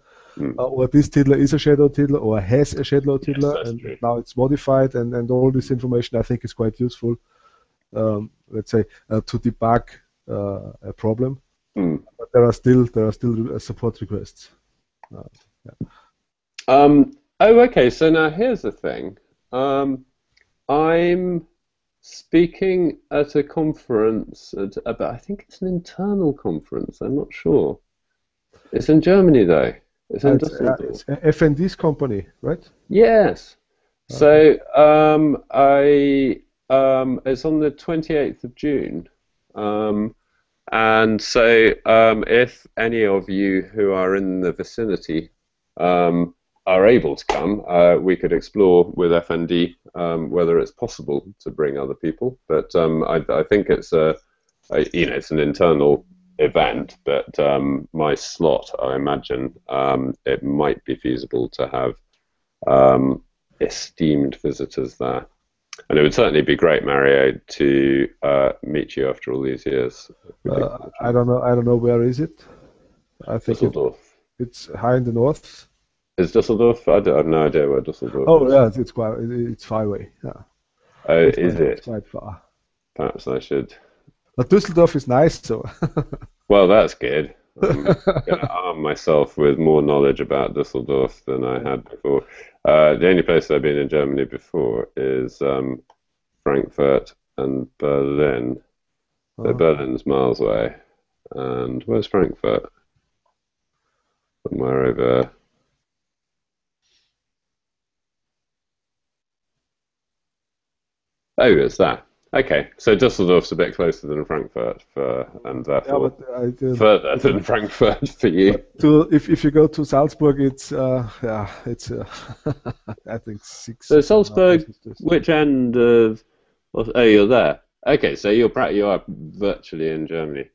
or this tiddler is a shadow tiddler or has a shadow tiddler, yes, and true. Now it's modified, and all this information I think is quite useful. Let's say to debug a problem, but there are still support requests. Yeah. Oh, okay. So now here's the thing. I'm speaking at a conference about, I think it's an internal conference. I'm not sure. It's in Germany though. It's in Düsseldorf. It's FND's company, right? Yes. So it's on the 28th of June. And so if any of you who are in the vicinity are able to come, we could explore with FND whether it's possible to bring other people. But I think it's it's an internal event, but my slot, I imagine it might be feasible to have esteemed visitors there. And it would certainly be great, Mario, to meet you after all these years. I don't know. I don't know where is it. I think Düsseldorf. it's high in the north. Is Düsseldorf? I have no idea where Düsseldorf Oh is. yeah, it's far away. Yeah. Oh, is it? It's quite far. Perhaps I should. But Düsseldorf is nice, so. Well, that's good. I'm going to arm myself with more knowledge about Düsseldorf than I had before. The only place I've been in Germany before is Frankfurt and Berlin. So Berlin's miles away. And where's Frankfurt? Somewhere over. Oh, it's that. Okay, so Düsseldorf's a bit closer than Frankfurt, and therefore further than Frankfurt for you. If you go to Salzburg, it's I think 6. So Salzburg, which end of? Oh, you're there. Okay, so you are virtually in Germany.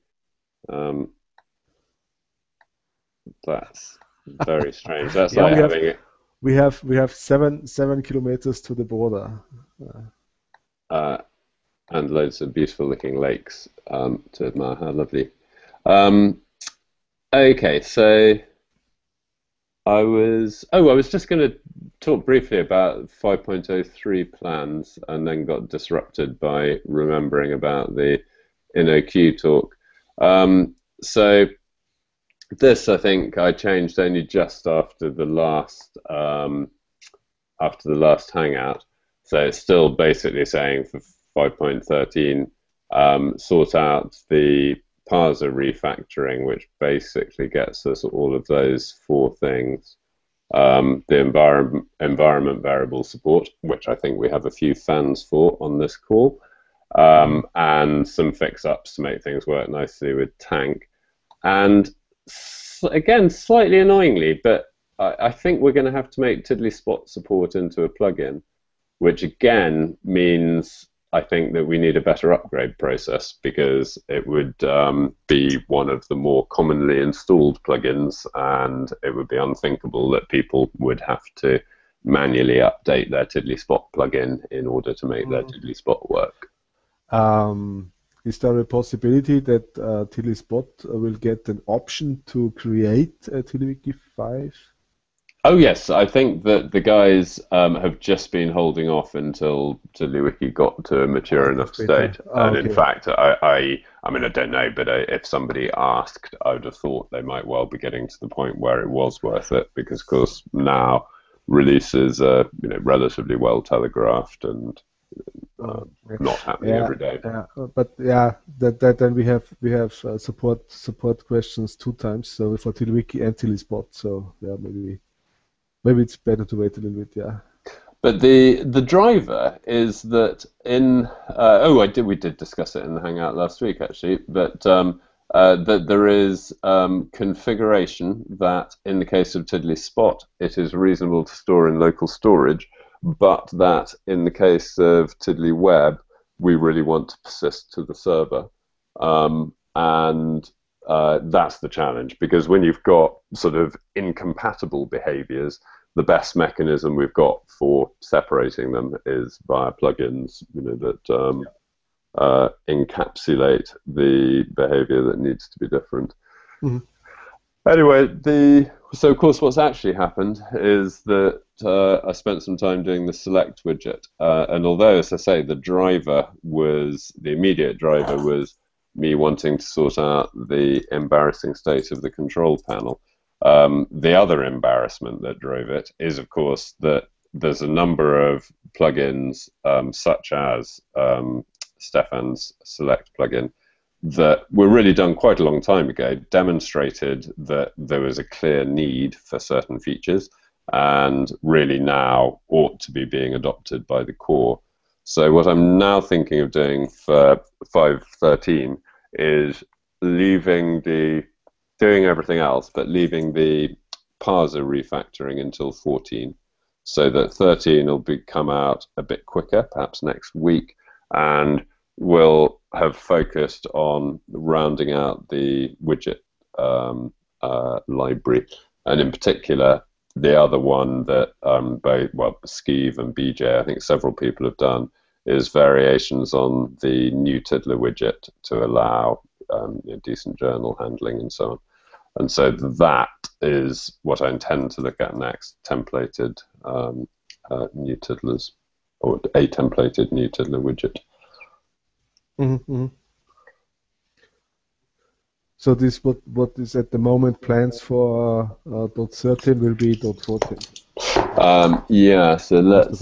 That's very strange. That's like having it. We have 7 kilometers to the border. And loads of beautiful looking lakes to admire. How lovely. Okay, so I was just going to talk briefly about 5.03 plans and then got disrupted by remembering about the InnoQ talk. So this, I think, I changed only just after the last Hangout. So it's still basically saying for 5.13, sort out the parser refactoring, which basically gets us all of those 4 things. The environment variable support, which I think we have a few fans for on this call, and some fix-ups to make things work nicely with Tank. And again, slightly annoyingly, but I think we're going to have to make tiddlyspot support into a plugin, which again means I think that we need a better upgrade process, because it would be one of the more commonly installed plugins, and it would be unthinkable that people would have to manually update their tiddlyspot plugin in order to make their tiddlyspot work. Is there a possibility that tiddlyspot will get an option to create a TiddlyWiki 5? Oh yes, I think that the guys have just been holding off until TiddlyWiki got to a mature enough state. And in fact, I mean, I don't know, but if somebody asked, I would have thought they might well be getting to the point where it was worth it, because of course now releases are relatively well telegraphed and not happening every day. Yeah, but yeah, then we have support questions 2 times, so for TiddlyWiki and TiddlySpot. So yeah, maybe it's better to wait a little bit. Yeah. But the driver is that in we did discuss it in the Hangout last week actually, but that there is configuration that in the case of TiddlySpot it is reasonable to store in local storage, but that in the case of TiddlyWeb we really want to persist to the server, and that's the challenge, because when you've got sort of incompatible behaviors, the best mechanism we've got for separating them is via plugins, that encapsulate the behavior that needs to be different. Mm-hmm. Anyway, so of course what's actually happened is that I spent some time doing the select widget, and although, as I say, the immediate driver was me wanting to sort out the embarrassing state of the control panel, the other embarrassment that drove it is, of course, that there's a number of plugins, such as Stephan's select plugin, that were really done quite a long time ago, demonstrated that there was a clear need for certain features, and really now ought to be being adopted by the core. So what I'm now thinking of doing for 5.13 is doing everything else, but leaving the parser refactoring until 14, so that 13 will come out a bit quicker, perhaps next week, and will have focused on rounding out the widget library, and in particular, the other one that both Skeeve and BJ, I think several people have done, is variations on the new Tiddler widget to allow decent journal handling and so on. And so that is what I intend to look at next: templated new Tiddlers, or a templated new Tiddler widget. Mm-hmm. So this what is at the moment plans for .13 will be .14. Yeah. So let's.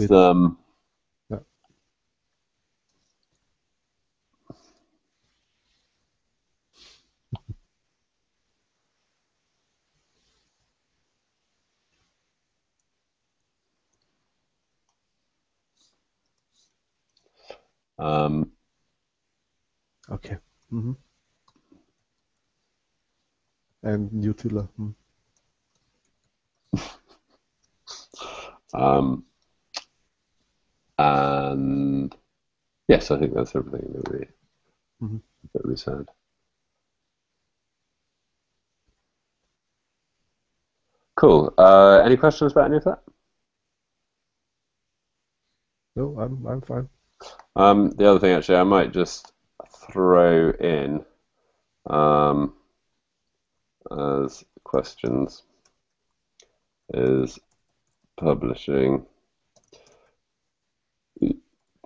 Okay. Mm-hmm. And new Tiddler. And yes, I think that's everything that we said. Cool. Any questions about any of that? No, I'm fine. The other thing, actually, I might just throw in as questions is publishing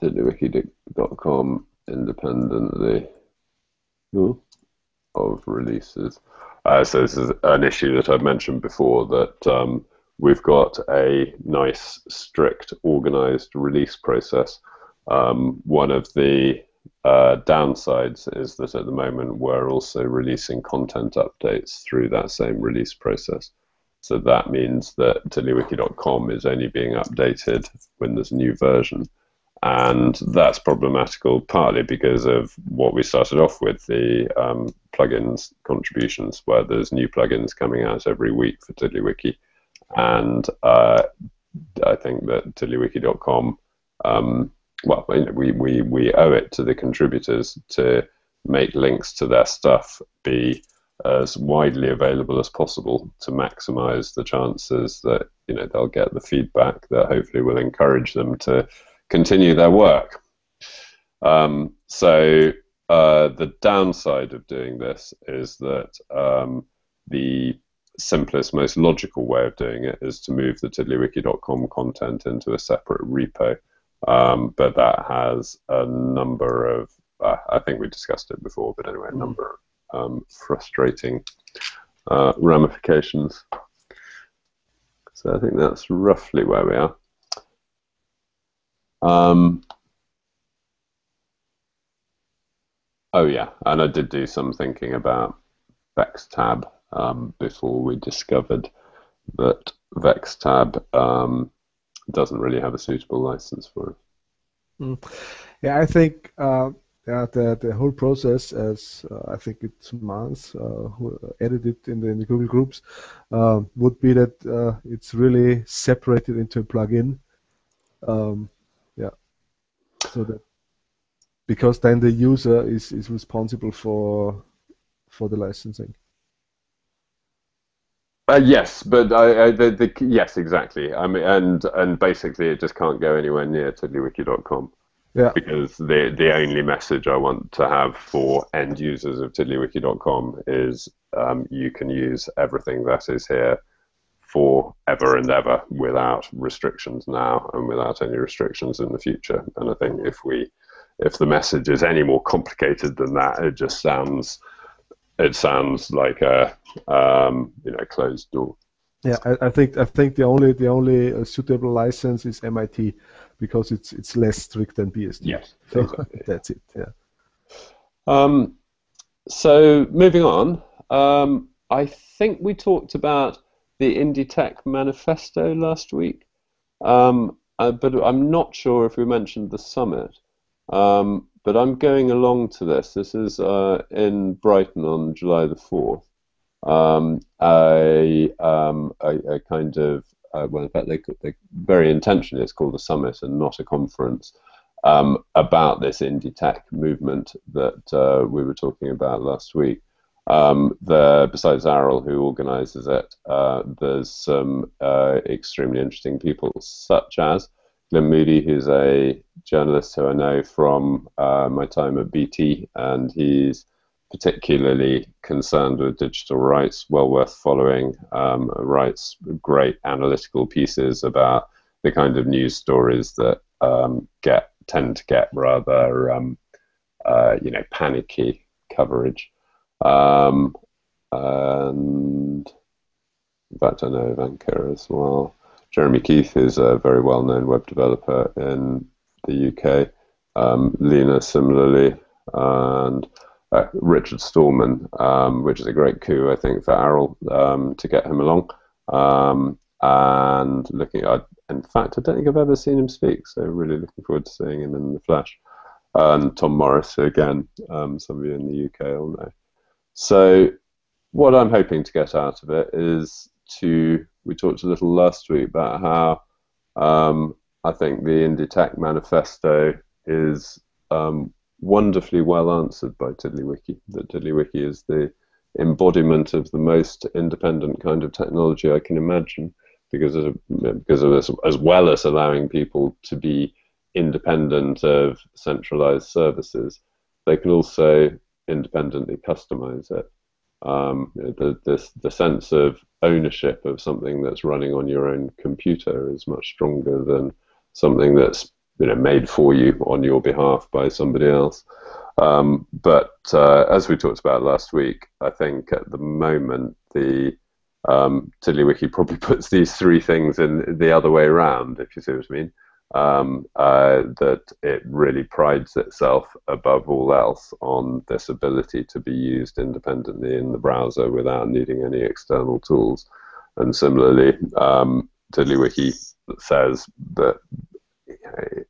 tiddlywiki.com independently of releases. So this is an issue that I've mentioned before, that we've got a nice, strict, organized release process. One of the downsides is that at the moment we're also releasing content updates through that same release process. So that means that tiddlywiki.com is only being updated when there's a new version. And that's problematical, partly because of what we started off with, the plugins contributions, where there's new plugins coming out every week for TiddlyWiki. And I think that tiddlywiki.com, well, we owe it to the contributors to make links to their stuff be as widely available as possible to maximize the chances that they'll get the feedback that hopefully will encourage them to continue their work. So the downside of doing this is that the simplest, most logical way of doing it is to move the tiddlywiki.com content into a separate repo. But that has a number of, I think we discussed it before, but anyway, a number of frustrating ramifications. So I think that's roughly where we are. Oh yeah, and I did do some thinking about VaxTab before we discovered that VaxTab doesn't really have a suitable license for it. Yeah, I think the whole process, as I think it's Mans who edited in the Google groups, would be that it's really separated into a plugin. Yeah, so that because then the user is responsible for the licensing. Yes, but yes, exactly. I mean, and basically, it just can't go anywhere near tiddlywiki.com. Yeah. Because the only message I want to have for end users of tiddlywiki.com is you can use everything that is here forever and ever without restrictions now and without any restrictions in the future. And I think if the message is any more complicated than that, it just sounds like a closed door. Yeah, I think the only suitable license is MIT, because it's less strict than BSD. Yes, so exactly. That's it. Yeah. So moving on, I think we talked about the Indie Tech Manifesto last week, but I'm not sure if we mentioned the summit. But I'm going along to this. This is in Brighton on July the 4th. A kind of, well, in fact, they very intentionally, it's called a summit and not a conference, about this indie tech movement that we were talking about last week. Besides Arel, who organises it, there's some extremely interesting people, such as Glenn Moody, who's a journalist who I know from my time at BT, and he's particularly concerned with digital rights, well worth following, writes great analytical pieces about the kind of news stories that tend to get rather panicky coverage. And in fact, I know Ivanka as well. Jeremy Keith is a very well-known web developer in the UK. Lena similarly, and Richard Stallman, which is a great coup, I think, for Arel to get him along. And looking at, in fact, I don't think I've ever seen him speak, so really looking forward to seeing him in the flesh. And Tom Morris, who again, some of you in the UK will know. So what I'm hoping to get out of it is we talked a little last week about how I think the Indie Tech Manifesto is wonderfully well answered by TiddlyWiki, that TiddlyWiki is the embodiment of the most independent kind of technology I can imagine, because of this, as well as allowing people to be independent of centralized services, they can also independently customize it. The sense of ownership of something that's running on your own computer is much stronger than something that's made for you on your behalf by somebody else. But as we talked about last week, I think at the moment the TiddlyWiki probably puts these three things in the other way around, if you see what I mean. That it really prides itself above all else on this ability to be used independently in the browser without needing any external tools. And similarly, TiddlyWiki says that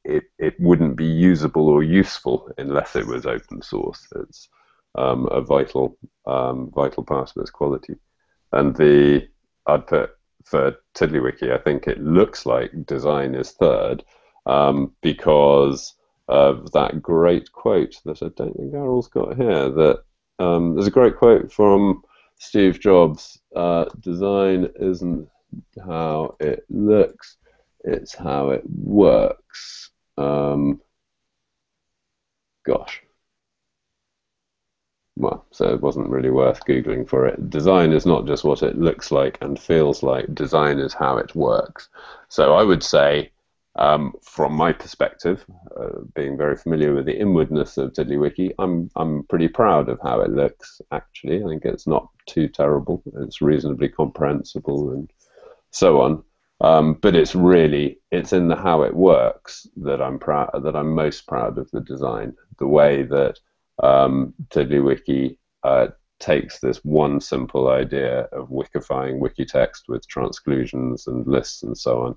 it wouldn't be usable or useful unless it was open source. It's a vital part of its quality. And I'd put for TiddlyWiki, I think it looks like design is third, because of that great quote that I don't think Arel's got here. That there's a great quote from Steve Jobs: "Design isn't how it looks, it's how it works." Gosh. Well, so it wasn't really worth Googling for it. Design is not just what it looks like and feels like. Design is how it works. So I would say, from my perspective, being very familiar with the inwardness of TiddlyWiki, I'm pretty proud of how it looks, actually. I think it's not too terrible. It's reasonably comprehensible and so on. But it's in the how it works that I'm most proud of the design. The way that TiddlyWiki takes this one simple idea of wikifying wiki text with transclusions and lists and so on,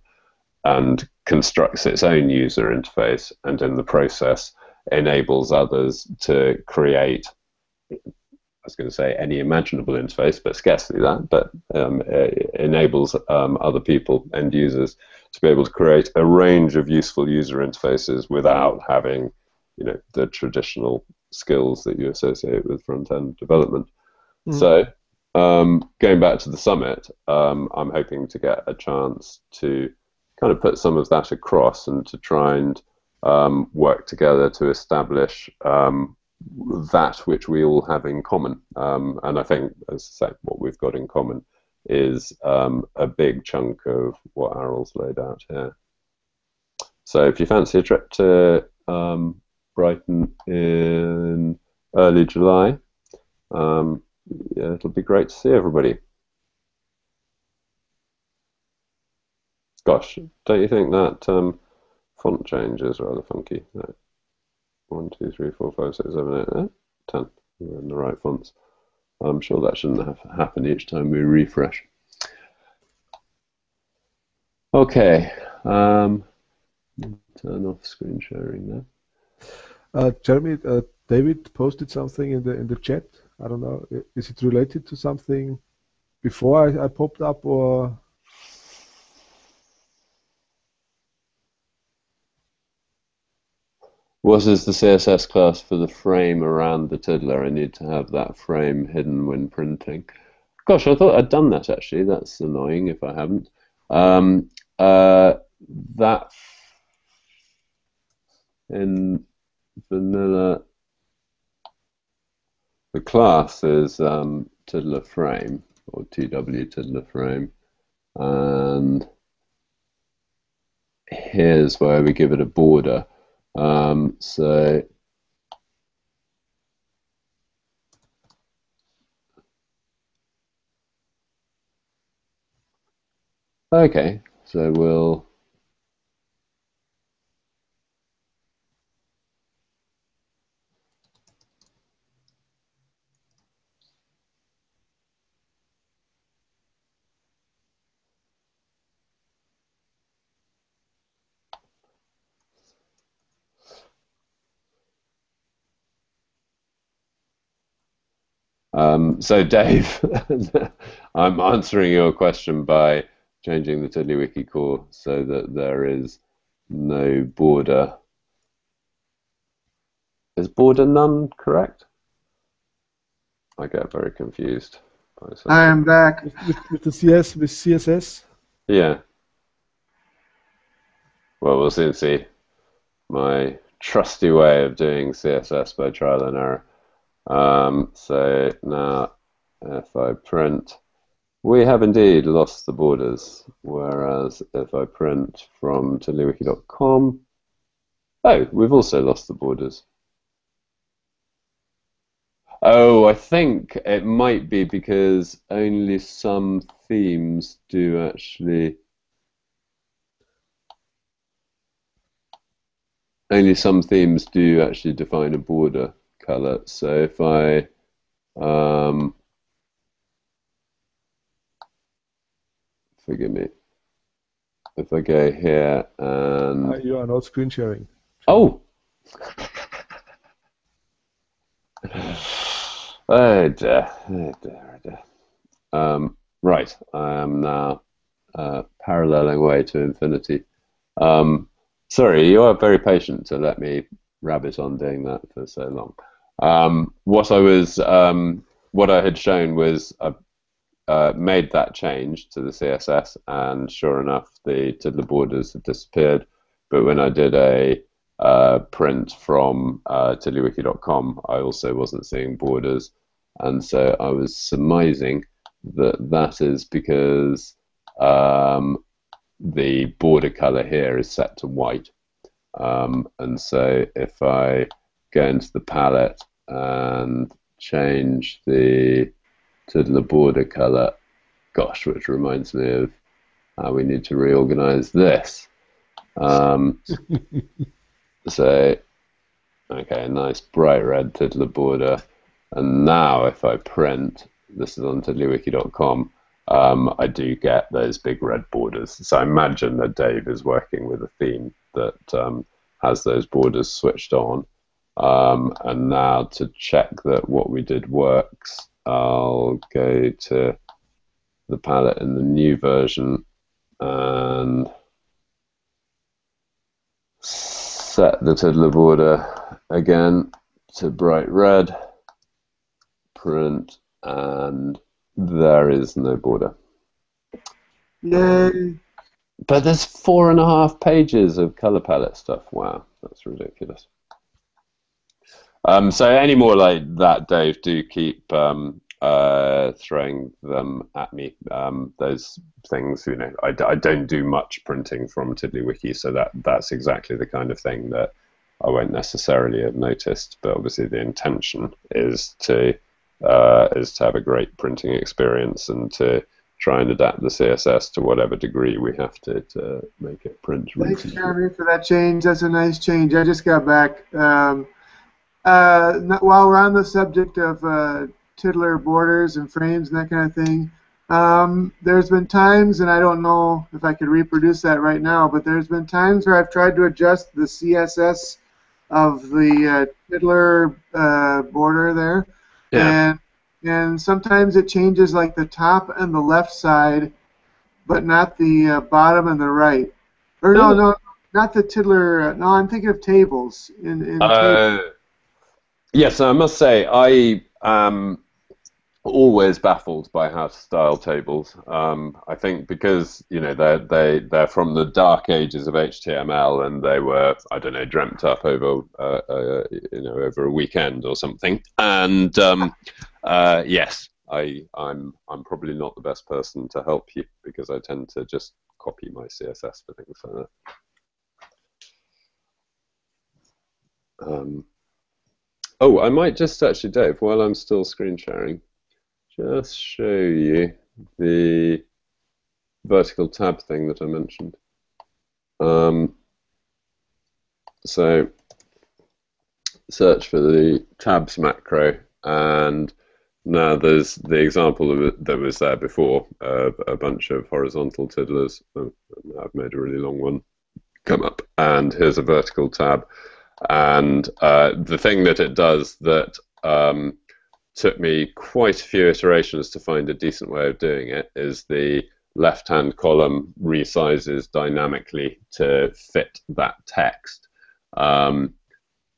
and constructs its own user interface, and in the process enables others to create, I was going to say any imaginable interface, but scarcely that, but enables other people, end users, to be able to create a range of useful user interfaces without having the traditional skills that you associate with front-end development. So going back to the summit, I'm hoping to get a chance to kind of put some of that across and to try and work together to establish that which we all have in common. And I think, as I say, what we've got in common is a big chunk of what Arel's laid out here. So if you fancy a trip to Brighton in early July, yeah, it'll be great to see everybody. Gosh, don't you think that font change is rather funky? No. 1, 2, 3, 4, 5, 6, 7, 8, 10. We're in the right fonts. I'm sure that shouldn't have to happen each time we refresh. Okay, turn off screen sharing now. Jeremy, David posted something in the chat. I don't know. Is it related to something before I popped up, or? What is the CSS class for the frame around the tiddler? I need to have that frame hidden when printing. Gosh, I thought I'd done that actually. That's annoying if I haven't. That in vanilla, the class is tiddler frame or TW tiddler frame, and here's where we give it a border. So okay, so we'll so Dave, I'm answering your question by changing the TiddlyWiki core so that there is no border. Is border none correct? I get very confused. I am back. With the CSS? Yeah. Well, we'll soon see. My trusty way of doing CSS by trial and error. So now, if I print, we have indeed lost the borders. Whereas if I print from tiddlywiki.com, oh, we've also lost the borders. Oh, I think it might be because only some themes do actually. Only some themes do actually define a border color. So if I forgive me, if I go here and you are not screen sharing. oh. Oh dear, oh dear, oh dear. Right, I am now paralleling away to infinity. Sorry, you are very patient to let me rabbit on doing that for so long. What I had shown was I made that change to the CSS, and sure enough, the tiddler borders had disappeared. But when I did a print from tiddlywiki.com, I also wasn't seeing borders, and so I was surmising that that is because the border color here is set to white, and so if I go into the palette and change the tiddler border color, gosh, which reminds me of how we need to reorganize this. So, okay, nice bright red tiddler border, and now if I print, this is on tiddlywiki.com, I do get those big red borders. So I imagine that Dave is working with a theme that has those borders switched on. And now to check that what we did works, I'll go to the palette in the new version and set the tiddler border again to bright red, print, and there is no border. Yay! But there's 4.5 pages of color palette stuff. Wow, that's ridiculous. So any more like that, Dave, do keep throwing them at me. Those things, you know, I don't do much printing from TiddlyWiki, so that's exactly the kind of thing that I won't necessarily have noticed. But obviously, the intention is to have a great printing experience and to try and adapt the CSS to whatever degree we have to make it print. Thanks, Jeremy, for that change. That's a nice change. I just got back. While we're on the subject of tiddler borders and frames and that kind of thing, there's been times, and I don't know if I could reproduce that right now, but there's been times where I've tried to adjust the CSS of the tiddler border there, Yeah. and sometimes it changes like the top and the left side, but not the bottom and the right. Or no, not the tiddler. No, I'm thinking of tables. In tables. Yes, I must say I am always baffled by how to style tables. I think because they're from the dark ages of HTML, and they were, I don't know, dreamt up over over a weekend or something. And yes, I'm probably not the best person to help you, because I tend to just copy my CSS for things like that. Oh, I might just actually, Dave, while I'm still screen sharing, just show you the vertical tab thing that I mentioned. So search for the tabs macro, and now there's the example of it that was there before, a bunch of horizontal tiddlers. I've made a really long one come up, and here's a vertical tab. And the thing that it does that took me quite a few iterations to find a decent way of doing it is the left-hand column resizes dynamically to fit that text, but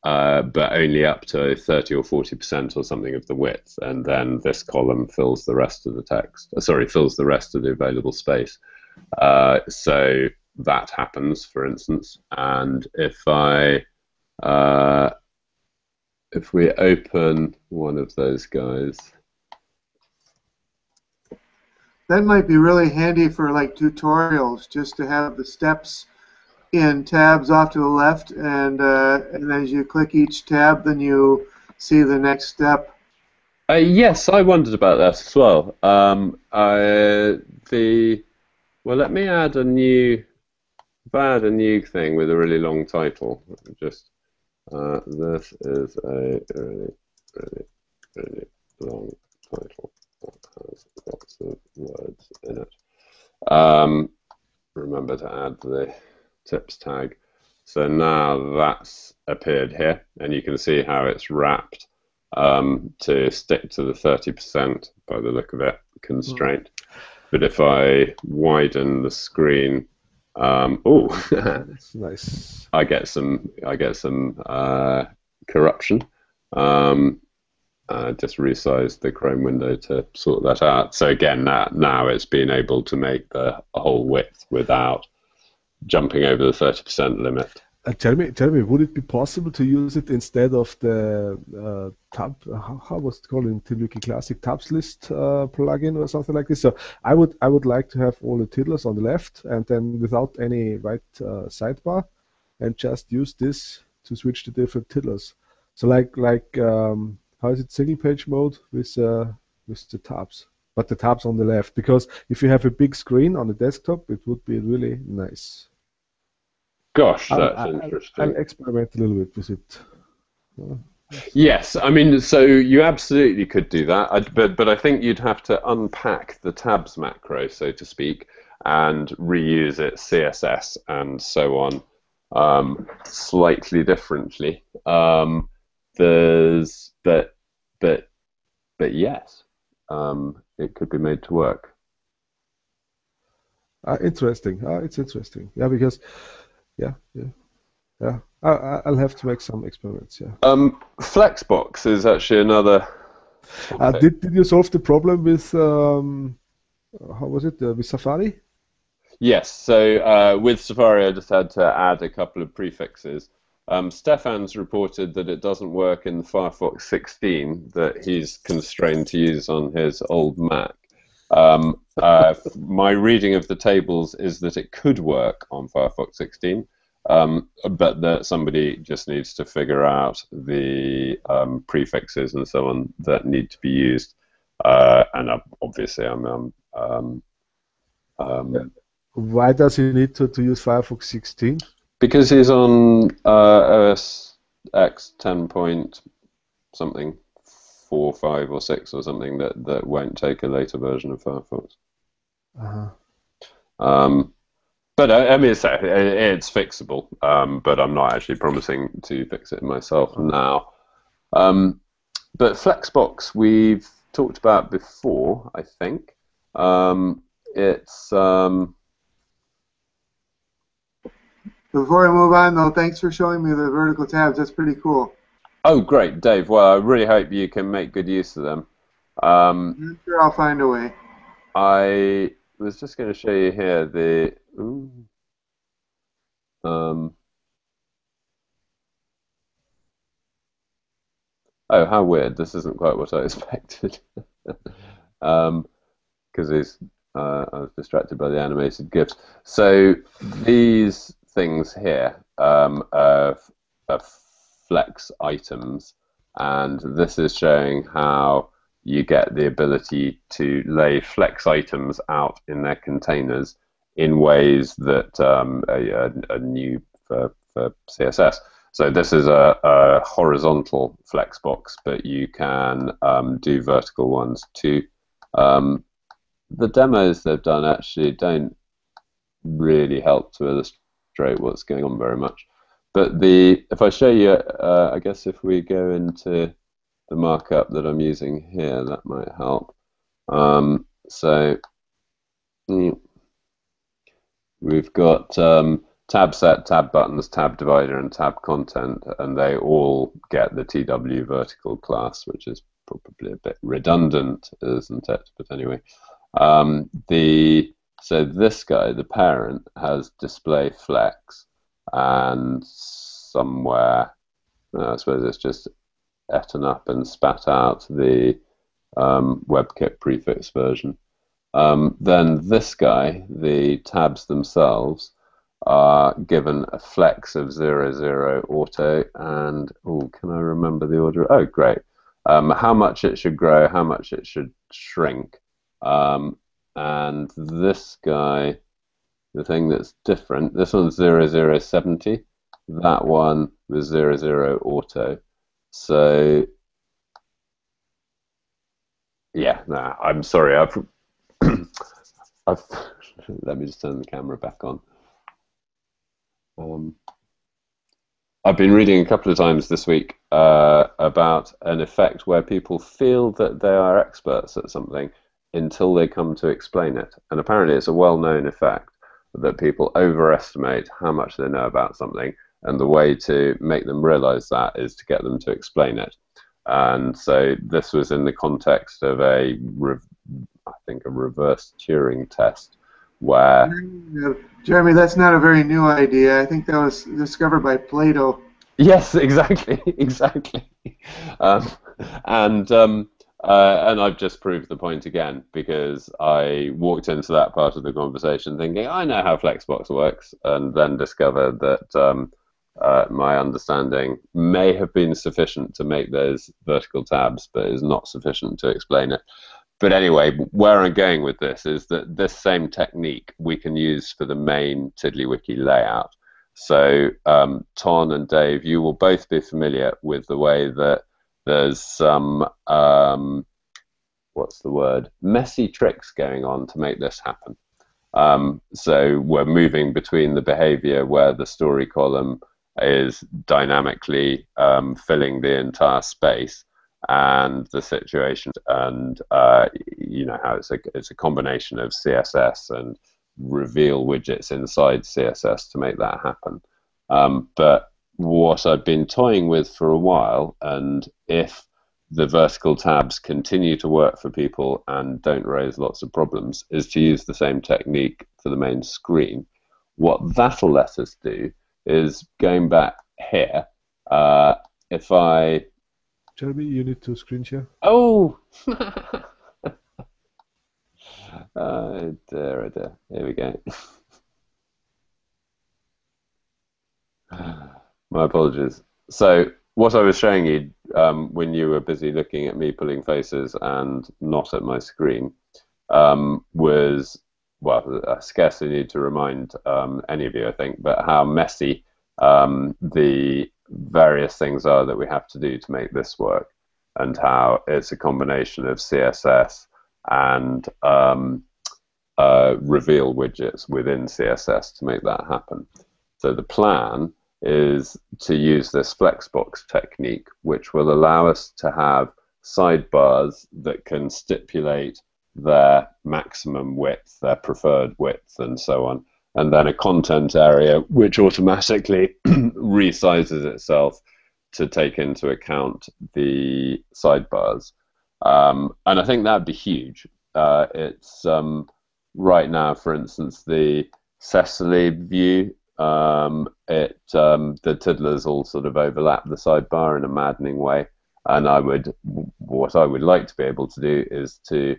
only up to 30 or 40% or something of the width, and then this column fills the rest of the text. Sorry, fills the rest of the available space. So that happens, for instance, and if we open one of those guys, that might be really handy for like tutorials, just to have the steps in tabs off to the left, and as you click each tab, then you see the next step. Yes, I wondered about that as well. Well, let me add a new thing with a really long title. Just this is a really, really, really long title that has lots of words in it. Remember to add the tips tag. So now that's appeared here, and you can see how it's wrapped to stick to the 30% by the look of it constraint. But if I widen the screen, That's nice. I get some corruption. Just resized the Chrome window to sort that out. So again, now it's been able to make the whole width without jumping over the 30% limit. Tell me, would it be possible to use it instead of the tab? How was it called in TiddlyWiki Classic? Tabs list plugin or something like this. So I would like to have all the tiddlers on the left, and then without any right sidebar, and just use this to switch to different tiddlers. So like how is it, single page mode with the tabs, but the tabs on the left, because if you have a big screen on the desktop, it would be really nice. Gosh, that's interesting. I'll experiment a little bit with it. Yes, I mean, so you absolutely could do that, but I think you'd have to unpack the tabs macro, so to speak, and reuse its CSS and so on slightly differently. But yes, it could be made to work. Interesting. It's interesting. Yeah, because yeah. I'll have to make some experiments. Yeah. Flexbox is actually another. Did you solve the problem with how was it with Safari? Yes. So with Safari, I just had to add a couple of prefixes. Stephan's reported that it doesn't work in the FireFox 16 that he's constrained to use on his old Mac. My reading of the tables is that it could work on Firefox 16, but that somebody just needs to figure out the prefixes and so on that need to be used. And obviously, why does he need to use Firefox 16? Because he's on OS X 10 point something. 4, 5, or 6 or something that won't take a later version of Firefox. But I mean, it's fixable, but I'm not actually promising to fix it myself now. But Flexbox we've talked about before, I think. It's Before we move on, though, thanks for showing me the vertical tabs. That's pretty cool. Oh, great, Dave. Well, I really hope you can make good use of them. I'm sure I'll find a way. I was just going to show you here the... oh, how weird. This isn't quite what I expected. Because I was distracted by the animated GIFs. So these things here are flex items, and this is showing how you get the ability to lay flex items out in their containers in ways that are new for CSS. So this is a horizontal flex box, but you can do vertical ones too. The demos they've done actually don't really help to illustrate what's going on very much. But if I show you, I guess if we go into the markup that I'm using here, that might help. So we've got tab set, tab buttons, tab divider, and tab content, and they all get the TW vertical class, which is probably a bit redundant, isn't it? But anyway, so this guy, the parent, has display flex, and somewhere, I suppose it's just eaten up and spat out the WebKit prefix version. Then this guy, the tabs themselves, are given a flex of 00 auto, and can I remember the order? Oh, great. How much it should grow, how much it should shrink. And this guy, the thing that's different, this one's 0070, that one was 00 auto. So yeah, nah, I'm sorry, I've let me just turn the camera back on. I've been reading a couple of times this week about an effect where people feel that they are experts at something until they come to explain it. And apparently it's a well-known effect that people overestimate how much they know about something, and the way to make them realize that is to get them to explain it. And so this was in the context of I think a reverse Turing test, where... Jeremy, that's not a very new idea. I think that was discovered by Plato. Yes, exactly, exactly. And I've just proved the point again, because I walked into that part of the conversation thinking, I know how Flexbox works, and then discovered that my understanding may have been sufficient to make those vertical tabs, but is not sufficient to explain it. But anyway, where I'm going with this is that this same technique we can use for the main TiddlyWiki layout. So Ton and Dave, you will both be familiar with the way that there's some, what's the word, messy tricks going on to make this happen. So we're moving between the behavior where the story column is dynamically filling the entire space, and the situation, and you know how it's a combination of CSS and reveal widgets inside CSS to make that happen. But what I've been toying with for a while, and if the vertical tabs continue to work for people and don't raise lots of problems, is to use the same technique for the main screen. What that'll let us do is, going back here, if I... Jeremy, you need to screen share. Oh! Oh dear, oh dear. Here we go. My apologies. So what I was showing you when you were busy looking at me pulling faces and not at my screen was, well, I scarcely need to remind any of you, I think, but how messy the various things are that we have to do to make this work, and how it's a combination of CSS and reveal widgets within CSS to make that happen. So the plan is to use this flexbox technique, which will allow us to have sidebars that can stipulate their maximum width, their preferred width, and so on, and then a content area which automatically resizes itself to take into account the sidebars. And I think that'd be huge. It's right now, for instance, the Cecily view, the tiddlers all sort of overlap the sidebar in a maddening way. And what I would like to be able to do is to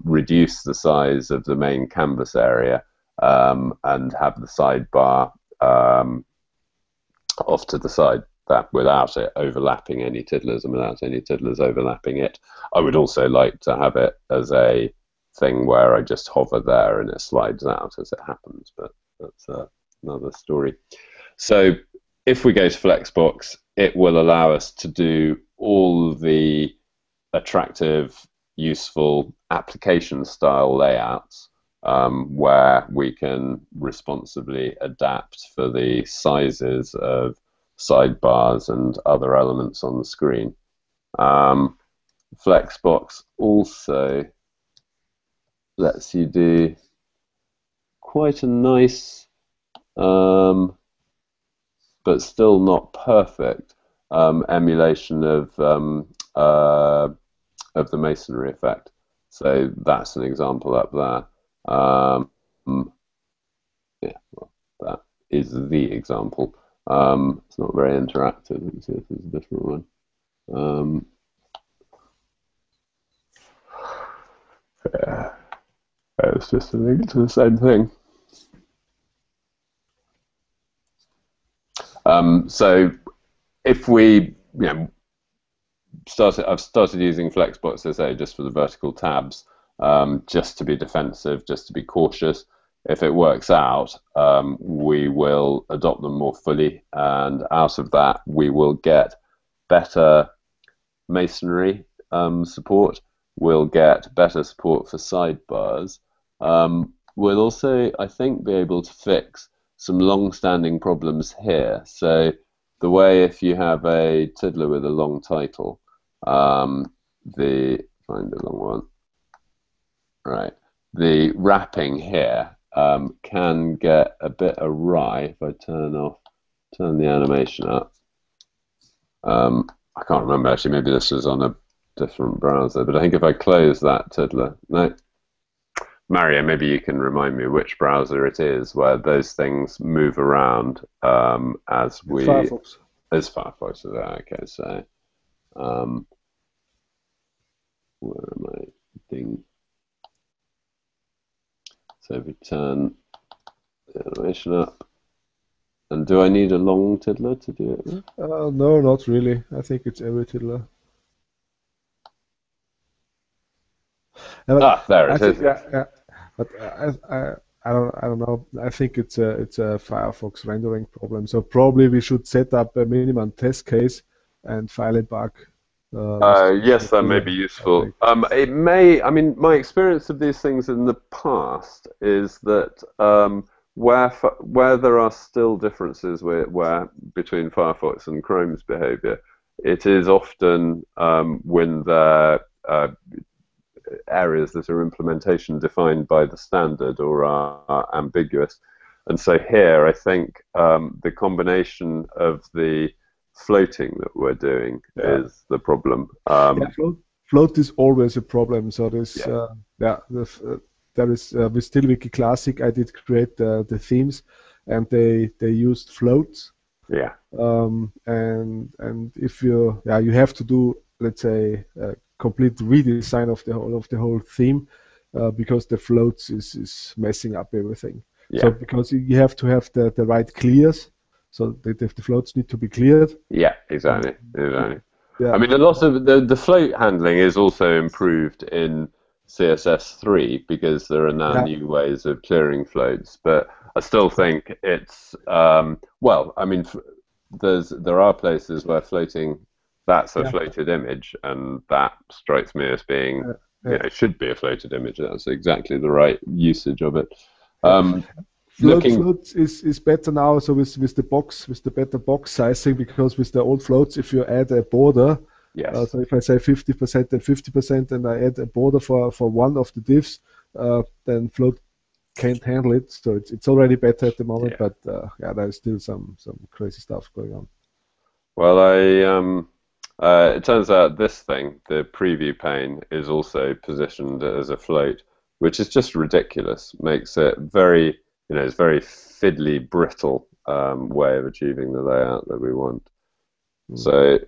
reduce the size of the main canvas area and have the sidebar off to the side, that without it overlapping any tiddlers and without any tiddlers overlapping it. I would also like to have it as a thing where I just hover there and it slides out as it happens, but that's another story. So if we go to Flexbox, it will allow us to do all the attractive, useful application style layouts where we can responsibly adapt for the sizes of sidebars and other elements on the screen. Flexbox also lets you do quite a nice, but still not perfect, emulation of the masonry effect. So that's an example up there. Yeah, well, that is the example. It's not very interactive. Let me see if there's a different one. Yeah, it's just a link to the same thing. So if we, I've started using Flexbox, as I say, just for the vertical tabs, just to be defensive, just to be cautious. If it works out, we will adopt them more fully, and out of that we will get better masonry support. We'll get better support for sidebars. We'll also, I think, be able to fix some long-standing problems here. So the way if you have a tiddler with a long title, find a long one, right? The wrapping here can get a bit awry if I turn the animation up. I can't remember actually, maybe this was on a different browser, but I think if I close that tiddler, no, Mario, maybe you can remind me which browser it is where those things move around as we... Firefox. It's Firefox, okay, so where am I? Ding. So if we turn the animation up, and do I need a long tiddler to do it with? No, not really. I think it's every tiddler. There it is. Yeah. But I don't know. I think it's a Firefox rendering problem. So probably we should set up a minimum test case and file it back. Yes, that may be useful. It may. I mean, my experience of these things in the past is that where there are still differences where between Firefox and Chrome's behaviour, it is often when there areas that are implementation defined by the standard or are ambiguous. And so here, I think the combination of the floating that we're doing is the problem. Float is always a problem. So there's there is with TiddlyWiki Classic, I did create the themes, and they used floats. Yeah. And if you have to do, let's say, complete redesign of the whole theme because the floats is messing up everything. Yeah. So because you have to have the right clears, so the floats need to be cleared. Yeah, exactly. Yeah. I mean, a lot of the float handling is also improved in CSS3 because there are now new ways of clearing floats. But I still think it's well. I mean, there are places where floating. That's a floated image, and that strikes me as being, it should be a floated image. That's exactly the right usage of it. Floats is better now, so with the better box sizing, because with the old floats, if you add a border, so if I say 50% and 50%, and I add a border for one of the divs, then float can't handle it. So it's already better at the moment, Yeah. but yeah, there's still some crazy stuff going on. Well, it turns out this thing, the preview pane, is also positioned as a float, which is just ridiculous. Makes it very, it's very fiddly, brittle way of achieving the layout that we want. So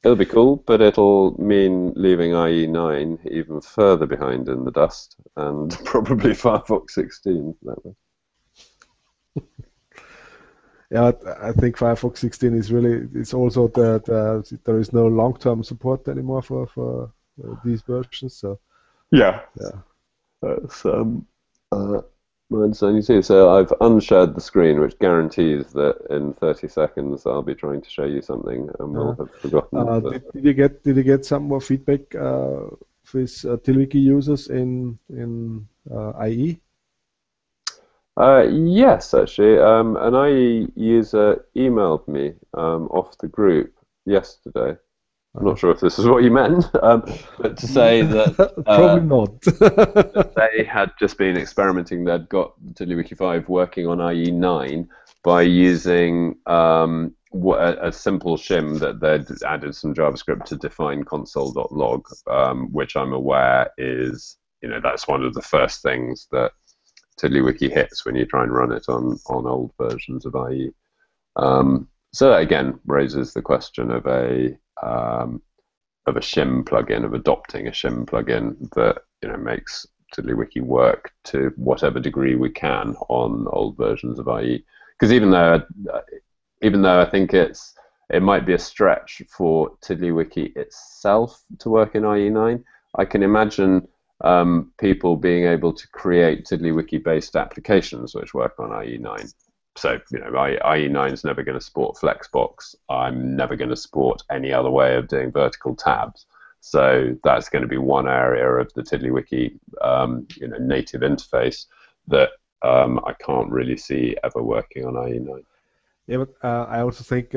it'll be cool, but it'll mean leaving IE9 even further behind in the dust, and probably Firefox 16 for that way. Yeah, I think Firefox 16 is really, it's also that there is no long-term support anymore for these versions. So yeah, that's my understanding too. So I've unshared the screen, which guarantees that in 30 seconds I'll be trying to show you something and we'll have forgotten. Did you get some more feedback with TiddlyWiki users in IE? Yes, actually, an IE user emailed me off the group yesterday. I'm not sure if this is what you meant, but to say that probably not. that they had just been experimenting. They'd got TiddlyWiki 5 working on IE9 by using a simple shim that they'd added some JavaScript to define console.log, which I'm aware is, that's one of the first things that TiddlyWiki hits when you try and run it on old versions of IE. So that again raises the question of a shim plugin, of adopting a shim plugin that makes TiddlyWiki work to whatever degree we can on old versions of IE. Because even though I think it might be a stretch for TiddlyWiki itself to work in IE9, I can imagine people being able to create TiddlyWiki-based applications which work on IE9. So, IE9 is never going to support Flexbox. I'm never going to support any other way of doing vertical tabs. So that's going to be one area of the TiddlyWiki, native interface that I can't really see ever working on IE9. Yeah, but I also think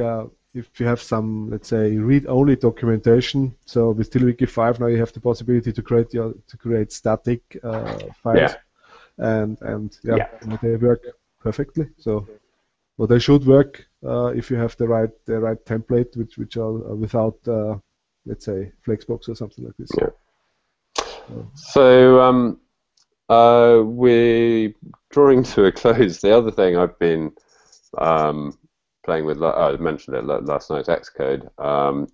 if you have some, let's say, read-only documentation, so with TiddlyWiki 5 now you have the possibility to create static files, and they work perfectly. So, well, they should work if you have the right template, which are without, let's say, Flexbox or something like this. Yeah. So we're drawing to a close. The other thing I've been playing with, I mentioned it last night, Xcode,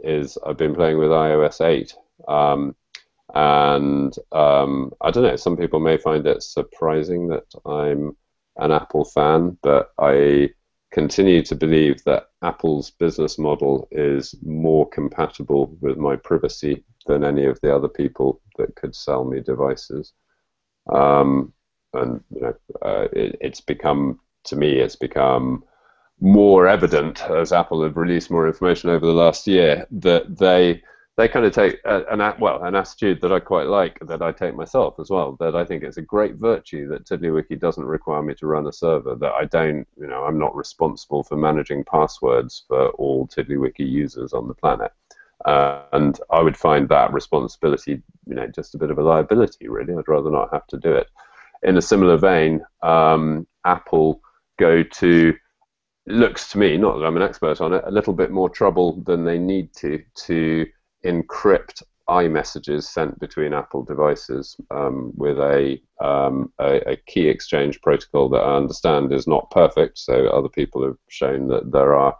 is I've been playing with iOS 8. And I don't know, some people may find it surprising that I'm an Apple fan, but I continue to believe that Apple's business model is more compatible with my privacy than any of the other people that could sell me devices. It's become more evident as Apple have released more information over the last year that they kind of take an attitude that I quite like, that I take myself as well, that I think it's a great virtue that TiddlyWiki doesn't require me to run a server, that I'm not responsible for managing passwords for all TiddlyWiki users on the planet. And I would find that responsibility, just a bit of a liability, really. I'd rather not have to do it. In a similar vein, Apple looks to me, not that I'm an expert on it, a little bit more trouble than they need to encrypt iMessages sent between Apple devices with a key exchange protocol that I understand is not perfect. So other people have shown that there are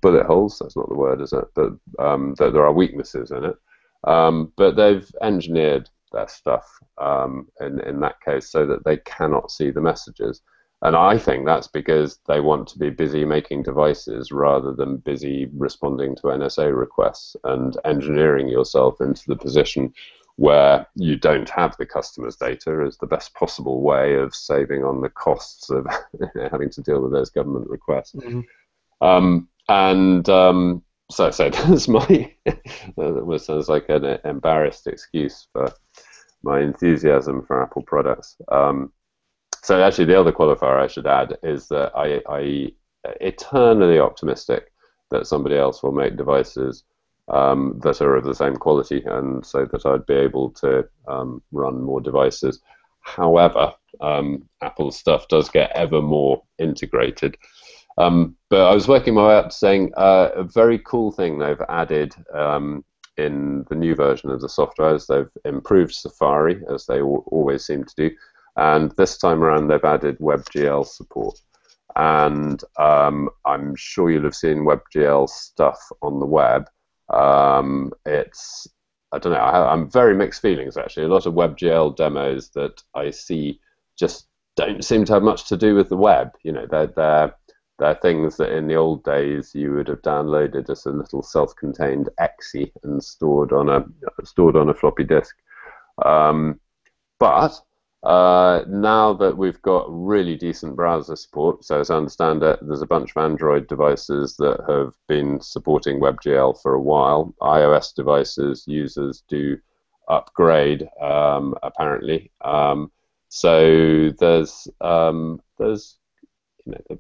bullet holes. That's not the word, is it? But that there are weaknesses in it. But they've engineered their stuff in that case so that they cannot see the messages. And I think that's because they want to be busy making devices rather than busy responding to NSA requests, and engineering yourself into the position where you don't have the customer's data is the best possible way of saving on the costs of having to deal with those government requests. Mm-hmm. So that's my, that sounds like an embarrassed excuse for my enthusiasm for Apple products. So actually, the other qualifier I should add is that I eternally optimistic that somebody else will make devices that are of the same quality, and so that I'd be able to run more devices. However, Apple's stuff does get ever more integrated. But I was working my way up to saying a very cool thing they've added in the new version of the software is they've improved Safari, as they always seem to do, and this time around they've added WebGL support. And I'm sure you'll have seen WebGL stuff on the web. I don't know, I'm very mixed feelings actually. A lot of WebGL demos that I see just don't seem to have much to do with the web. You know, they're things that in the old days you would have downloaded as a little self-contained exe and stored on a floppy disk. But now that we've got really decent browser support, so as I understand it, there's a bunch of Android devices that have been supporting WebGL for a while. iOS devices, users do upgrade, apparently. So there's you know,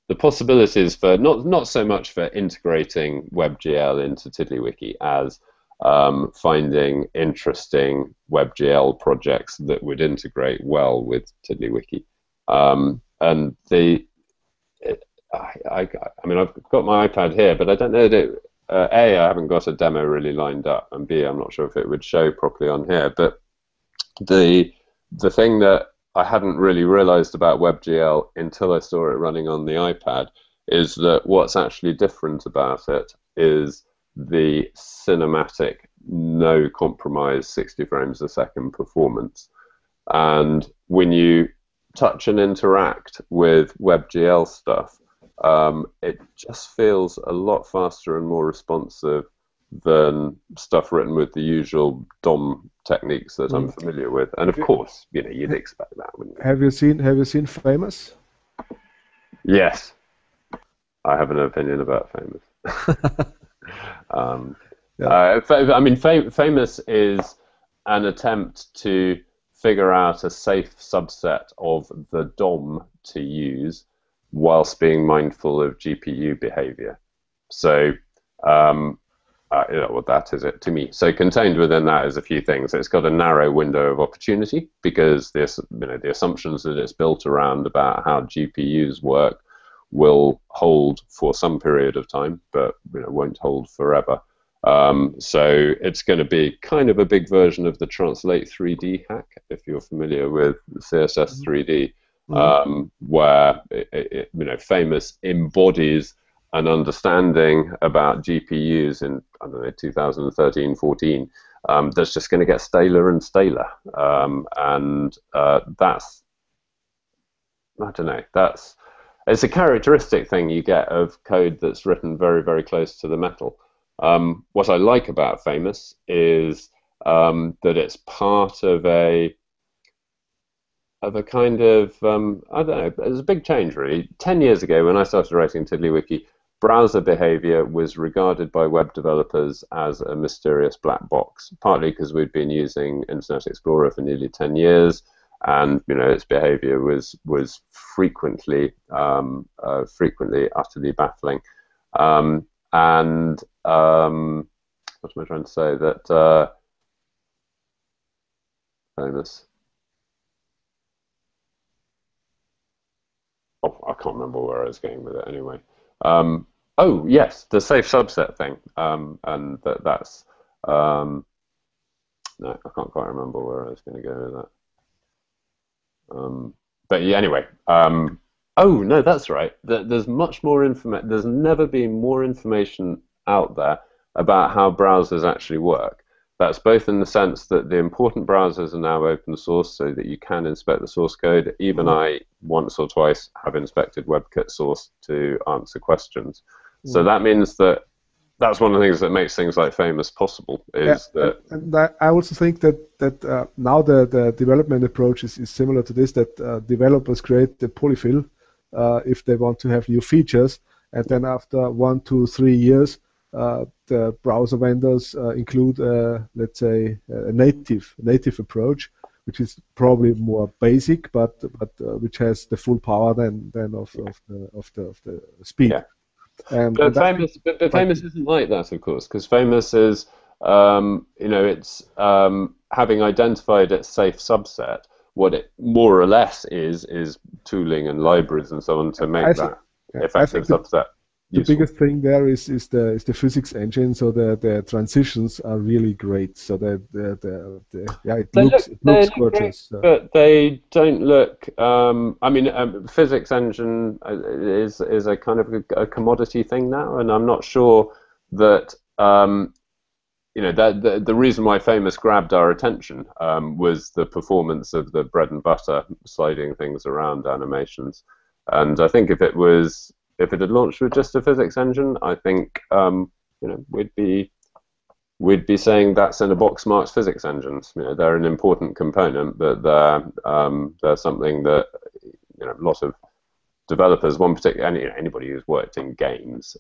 the possibilities for not so much for integrating WebGL into TiddlyWiki as finding interesting WebGL projects that would integrate well with TiddlyWiki. And I mean, I've got my iPad here, but I don't know that A, I haven't got a demo really lined up, and B, I'm not sure if it would show properly on here. But the thing that I hadn't really realized about WebGL until I saw it running on the iPad is that what's actually different about it is the cinematic, no compromise 60 frames a second performance. And when you touch and interact with WebGL stuff, it just feels a lot faster and more responsive than stuff written with the usual DOM techniques that I'm familiar with. And of course, you know, you'd expect that, wouldn't you? Have you seen Famous? Yes, I have an opinion about Famous. I mean, Famous is an attempt to figure out a safe subset of the DOM to use whilst being mindful of GPU behavior. So, you know, what that is it to me. So contained within that is a few things. It's got a narrow window of opportunity because this, you know, the assumptions that it's built around about how GPUs work will hold for some period of time, but you know, won't hold forever. So it's going to be kind of a big version of the Translate 3D hack, if you're familiar with CSS 3D, where you know, Famous embodies an understanding about GPUs in, I don't know, 2013, 14, that's just going to get staler and staler. That's, I don't know, it's a characteristic thing you get of code that's written very, very close to the metal. What I like about Famous is that it's part of a kind of, I don't know, it's a big change really. 10 years ago when I started writing TiddlyWiki, browser behavior was regarded by web developers as a mysterious black box, partly because we'd been using Internet Explorer for nearly 10 years, and you know, its behavior was frequently utterly baffling. What am I trying to say? That Famous. Oh, I can't remember where I was going with it anyway. Oh yes, the safe subset thing, and that's no, I can't quite remember where I was going to go with that. But yeah, anyway. Oh no, that's right. There's much more information. There's never been more information out there about how browsers actually work. That's both in the sense that the important browsers are now open source, so that you can inspect the source code. Even I, once or twice, have inspected WebKit source to answer questions. So that means that that's one of the things that makes things like Famous possible. Is and I also think that now the development approach is similar to this. That developers create the polyfill if they want to have new features, and then after 1 to 3 years, the browser vendors include, let's say, a native approach, which is probably more basic, but which has the full power then of the speed. Yeah. But Famous isn't like that, of course, because Famous is, you know, it's having identified its safe subset. what it more or less is tooling and libraries and so on to make that effective subset. The biggest thing there is the physics engine, so the transitions are really great. So it looks gorgeous. Great, but they don't look. I mean, physics engine is a kind of a commodity thing now, and I'm not sure that that the reason why Famous grabbed our attention was the performance of the bread and butter sliding things around animations, and I think if it had launched with just a physics engine, I think we'd be saying that's in a box marked physics engines. They're an important component, but they're something that a lot of developers, anybody who's worked in games,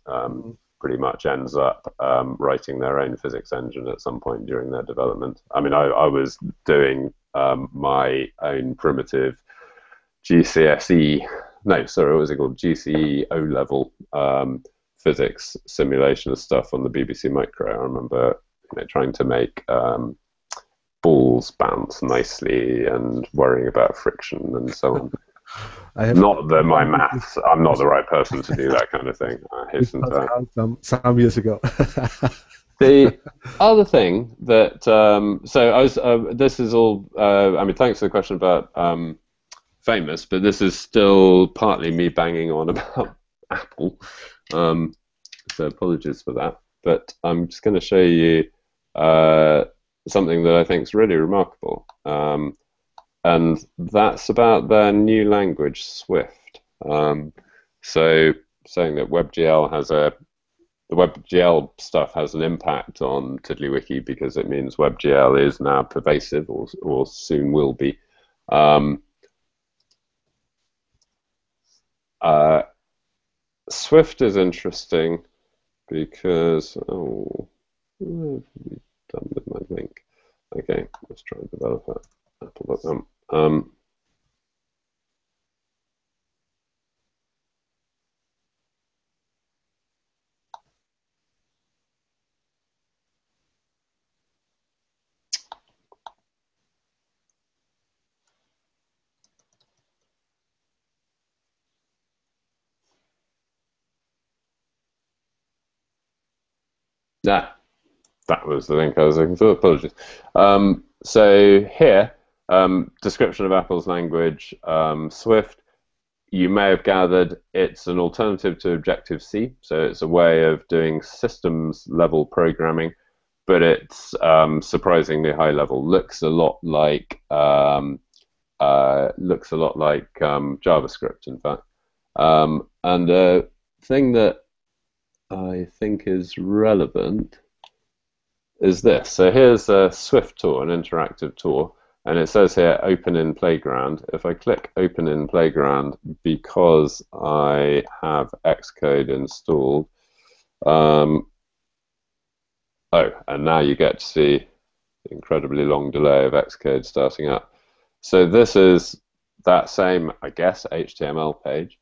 pretty much ends up writing their own physics engine at some point during their development. I mean, I was doing my own primitive GCSE. No, sorry, what was it called? GCE O-level physics simulation stuff on the BBC Micro. I remember trying to make balls bounce nicely and worrying about friction and so on. Not that my maths, I'm not the right person to do that kind of thing. I hasten to add. Some years ago. The other thing that, so I was, this is all, I mean, thanks for the question about Famous, but this is still partly me banging on about Apple, so apologies for that. But I'm just going to show you something that I think is really remarkable, and that's about their new language, Swift. So saying that the WebGL stuff has an impact on TiddlyWiki because it means WebGL is now pervasive or soon will be. Swift is interesting because, what have we done with my link? Okay, let's try and develop it. Apple.com. That was the link I was looking for. Apologies. So here, description of Apple's language, Swift. You may have gathered it's an alternative to Objective-C, so it's a way of doing systems-level programming, but it's surprisingly high level. Looks a lot like JavaScript, in fact. And the thing that I think is relevant is this. So here's a Swift tour, an interactive tour, and it says here open in playground. If I click open in playground, because I have Xcode installed, and now you get to see the incredibly long delay of Xcode starting up. So this is that same, I guess, HTML page.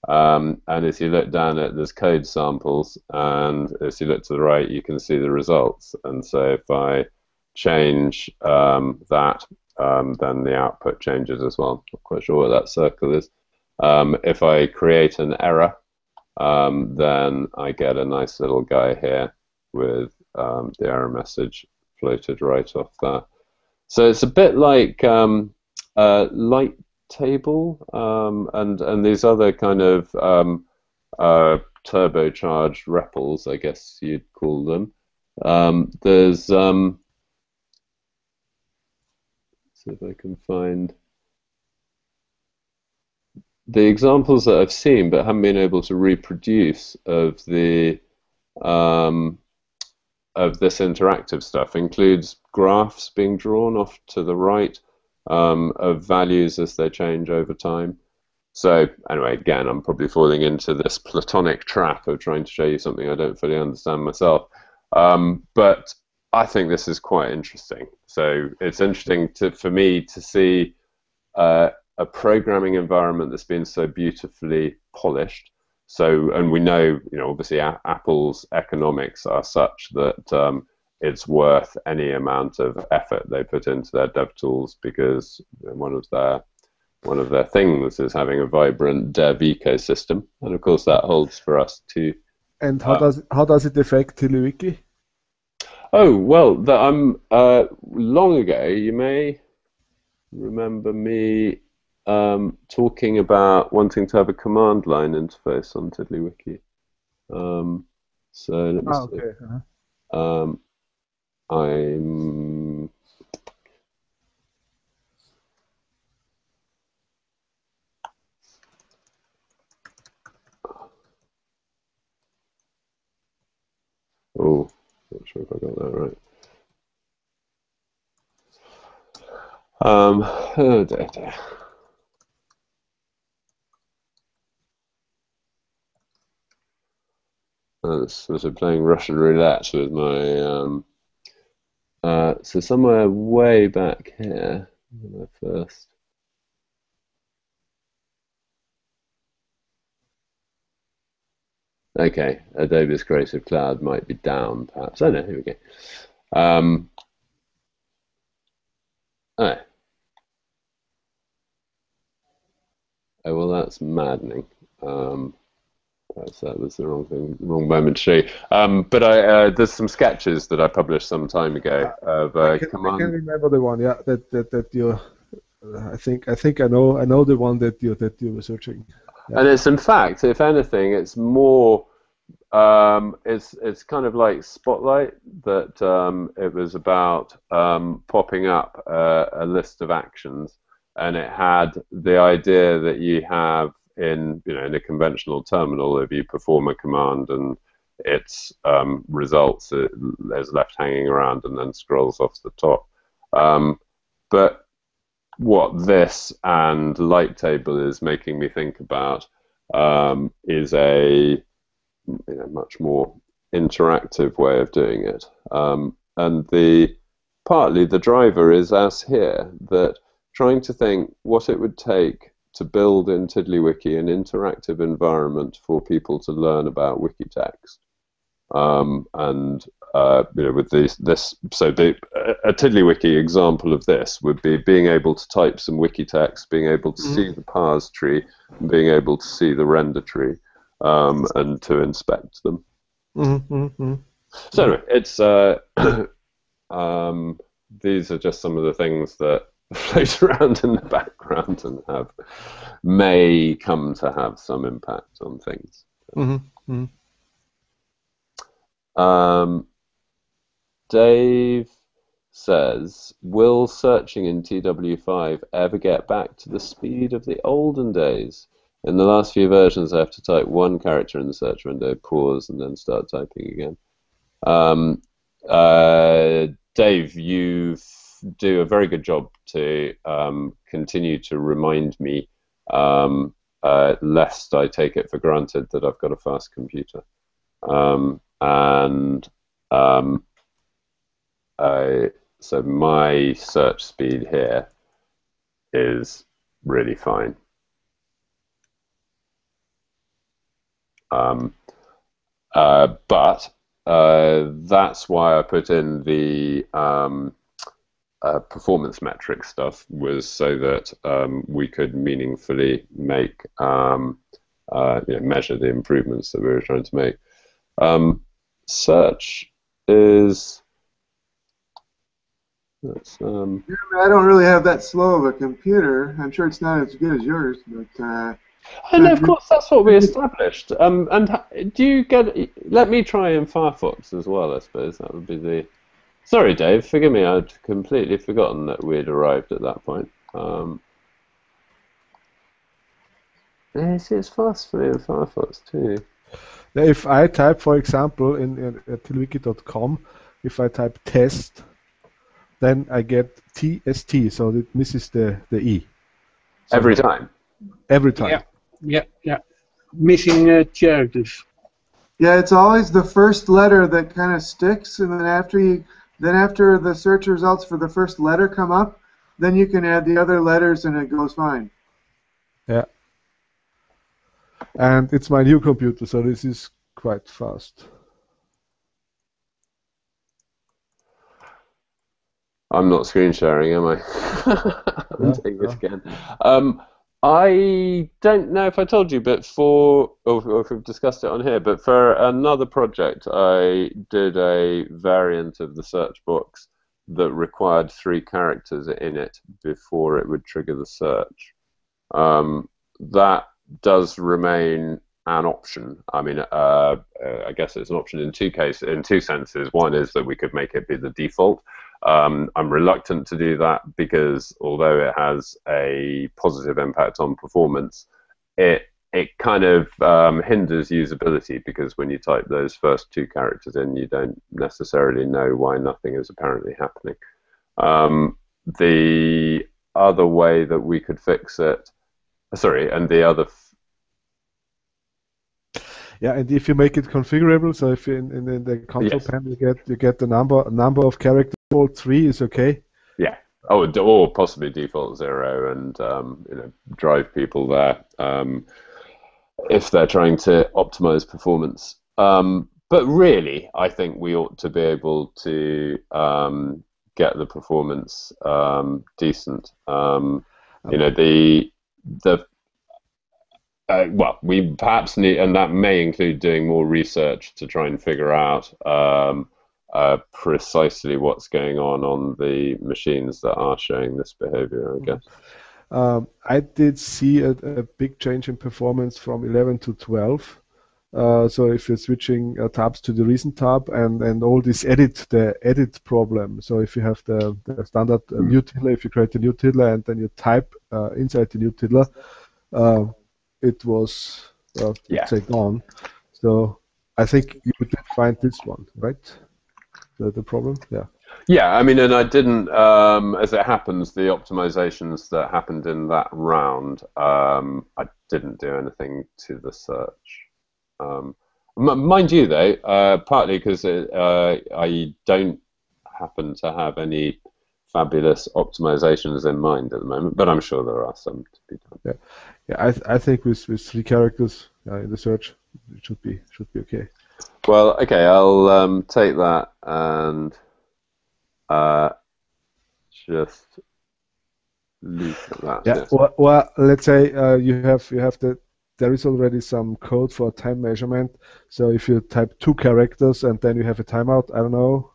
And as you look down at, there's code samples, and as you look to the right, you can see the results. And so if I change that, then the output changes as well. Not quite sure what that circle is. If I create an error, then I get a nice little guy here with the error message floated right off that. So it's a bit like light table and these other kind of turbocharged REPLs, I guess you'd call them. There's see if I can find the examples that I've seen but haven't been able to reproduce of the of this interactive stuff includes graphs being drawn off to the right of values as they change over time. So anyway, again, I'm probably falling into this platonic trap of trying to show you something I don't fully understand myself. But I think this is quite interesting. So it's interesting for me to see a programming environment that's been so beautifully polished. So, and we know, obviously Apple's economics are such that it's worth any amount of effort they put into their dev tools, because one of their things is having a vibrant dev ecosystem, and of course that holds for us too. And how does it affect TiddlyWiki? Oh well, long ago you may remember me talking about wanting to have a command line interface on TiddlyWiki. So let me see. Okay. Uh-huh. I'm not sure if I got that right. Oh dear. I was sort of playing Russian roulette with my so somewhere way back here when I first. Okay, Adobe's Creative Cloud might be down, perhaps. Oh no, here we go. Oh well, that's maddening. That was the wrong thing, wrong moment to show you. But there's some sketches that I published some time ago of command. I can remember the one. Yeah, that you. I think I know the one that you were searching. Yeah. And it's, in fact, if anything, it's more. It's kind of like Spotlight, that it was about popping up a list of actions, and it had the idea that you have in a conventional terminal. If you perform a command and its results is left hanging around and then scrolls off the top. But what this and Light Table is making me think about is a much more interactive way of doing it. And partly the driver is us here, that trying to think what it would take to build in TiddlyWiki an interactive environment for people to learn about wiki text. With a TiddlyWiki example of this would be being able to type some wiki text, being able to see the parse tree, and being able to see the render tree, and to inspect them. So anyway, it's these are just some of the things that float around in the background and may come to have some impact on things. Dave says, will searching in TW5 ever get back to the speed of the olden days? In the last few versions, I have to type one character in the search window, pause, and then start typing again. Dave, you do a very good job to continue to remind me, lest I take it for granted that I've got a fast computer. So my search speed here is really fine. But that's why I put in the performance metric stuff, was so that we could meaningfully make measure the improvements that we were trying to make. Search is. I don't really have that slow of a computer. I'm sure it's not as good as yours, but. And of course, that's what we established. And do you get? Let me try in FireFox as well. I suppose that would be the. Sorry, Dave. Forgive me. I'd completely forgotten that we'd arrived at that point. It's fast for me in FireFox too. Now, if I type, for example, in tiddlywiki.com, if I type test, then I get TST, so it misses the E. So every time. Every time. Yeah. Missing characters. Yeah, it's always the first letter that kind of sticks, and then after the search results for the first letter come up, then you can add the other letters and it goes fine. Yeah. And it's my new computer, so this is quite fast. I'm not screen sharing, am I? I'm doing this again. I don't know if I told you, but or if we've discussed it on here, but for another project, I did a variant of the search box that required 3 characters in it before it would trigger the search. That does remain an option. I mean, I guess it's an option in two senses. One is that we could make it be the default. I'm reluctant to do that because although it has a positive impact on performance, it kind of hinders usability, because when you type those first 2 characters in, you don't necessarily know why nothing is apparently happening. The other way that we could fix it, and the other. Yeah, and if you make it configurable, so if in the control panel you get the number of characters, all 3 is okay. Yeah. Or possibly default 0, and drive people there if they're trying to optimize performance. But really, I think we ought to be able to get the performance decent. Well, we perhaps need, and that may include doing more research to try and figure out precisely what's going on the machines that are showing this behavior, I guess. I did see a big change in performance from 11 to 12. So if you're switching tabs to the recent tab, and all this the edit problem. So if you have the standard new tiddler, if you create a new tiddler and then you type inside the new tiddler, it was let's say gone. So I think you did find this one, right? The problem, yeah. Yeah, I mean, and I didn't, as it happens, the optimizations that happened in that round, I didn't do anything to the search. Mind you, though, partly because I don't happen to have any fabulous optimizations in mind at the moment, but I'm sure there are some to be done. Yeah, I think with 3 characters in the search, it should be okay. Well, okay, I'll take that and just look at that. Yeah. Yes. Well, let's say you have there is already some code for time measurement. So if you type 2 characters and then you have a timeout, I don't know,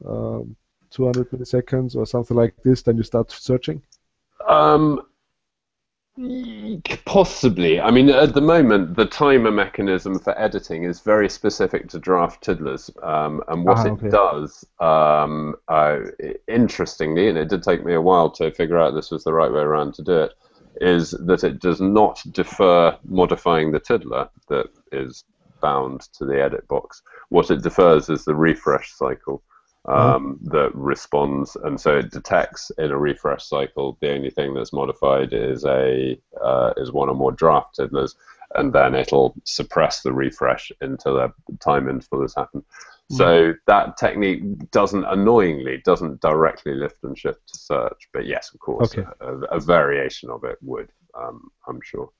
200 milliseconds or something like this, then you start searching. Possibly. I mean, at the moment, the timer mechanism for editing is very specific to draft tiddlers, and what it does, interestingly, and it did take me a while to figure out this was the right way around to do it, is that it does not defer modifying the tiddler that is bound to the edit box. What it defers is the refresh cycle. That responds, and so it detects in a refresh cycle the only thing that's modified is one or more draft tiddlers, and then it'll suppress the refresh until the time interval has happened. So that technique annoyingly doesn't directly lift and shift to search, but yes, of course, a variation of it would, I'm sure.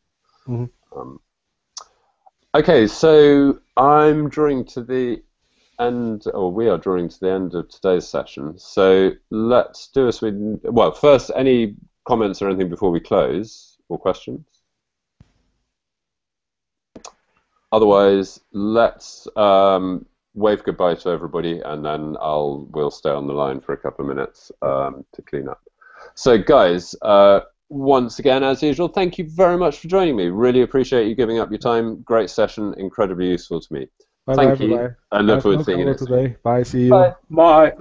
Okay, so I'm drawing to the we are drawing to the end of today's session. So let's do well, first, any comments or anything before we close, or questions? Otherwise, let's wave goodbye to everybody, and then we'll stay on the line for a couple of minutes to clean up. So guys, once again, as usual, thank you very much for joining me. Really appreciate you giving up your time. Great session, incredibly useful to me. Thank you, and look forward to seeing you next week. Bye, see you. Bye. Bye.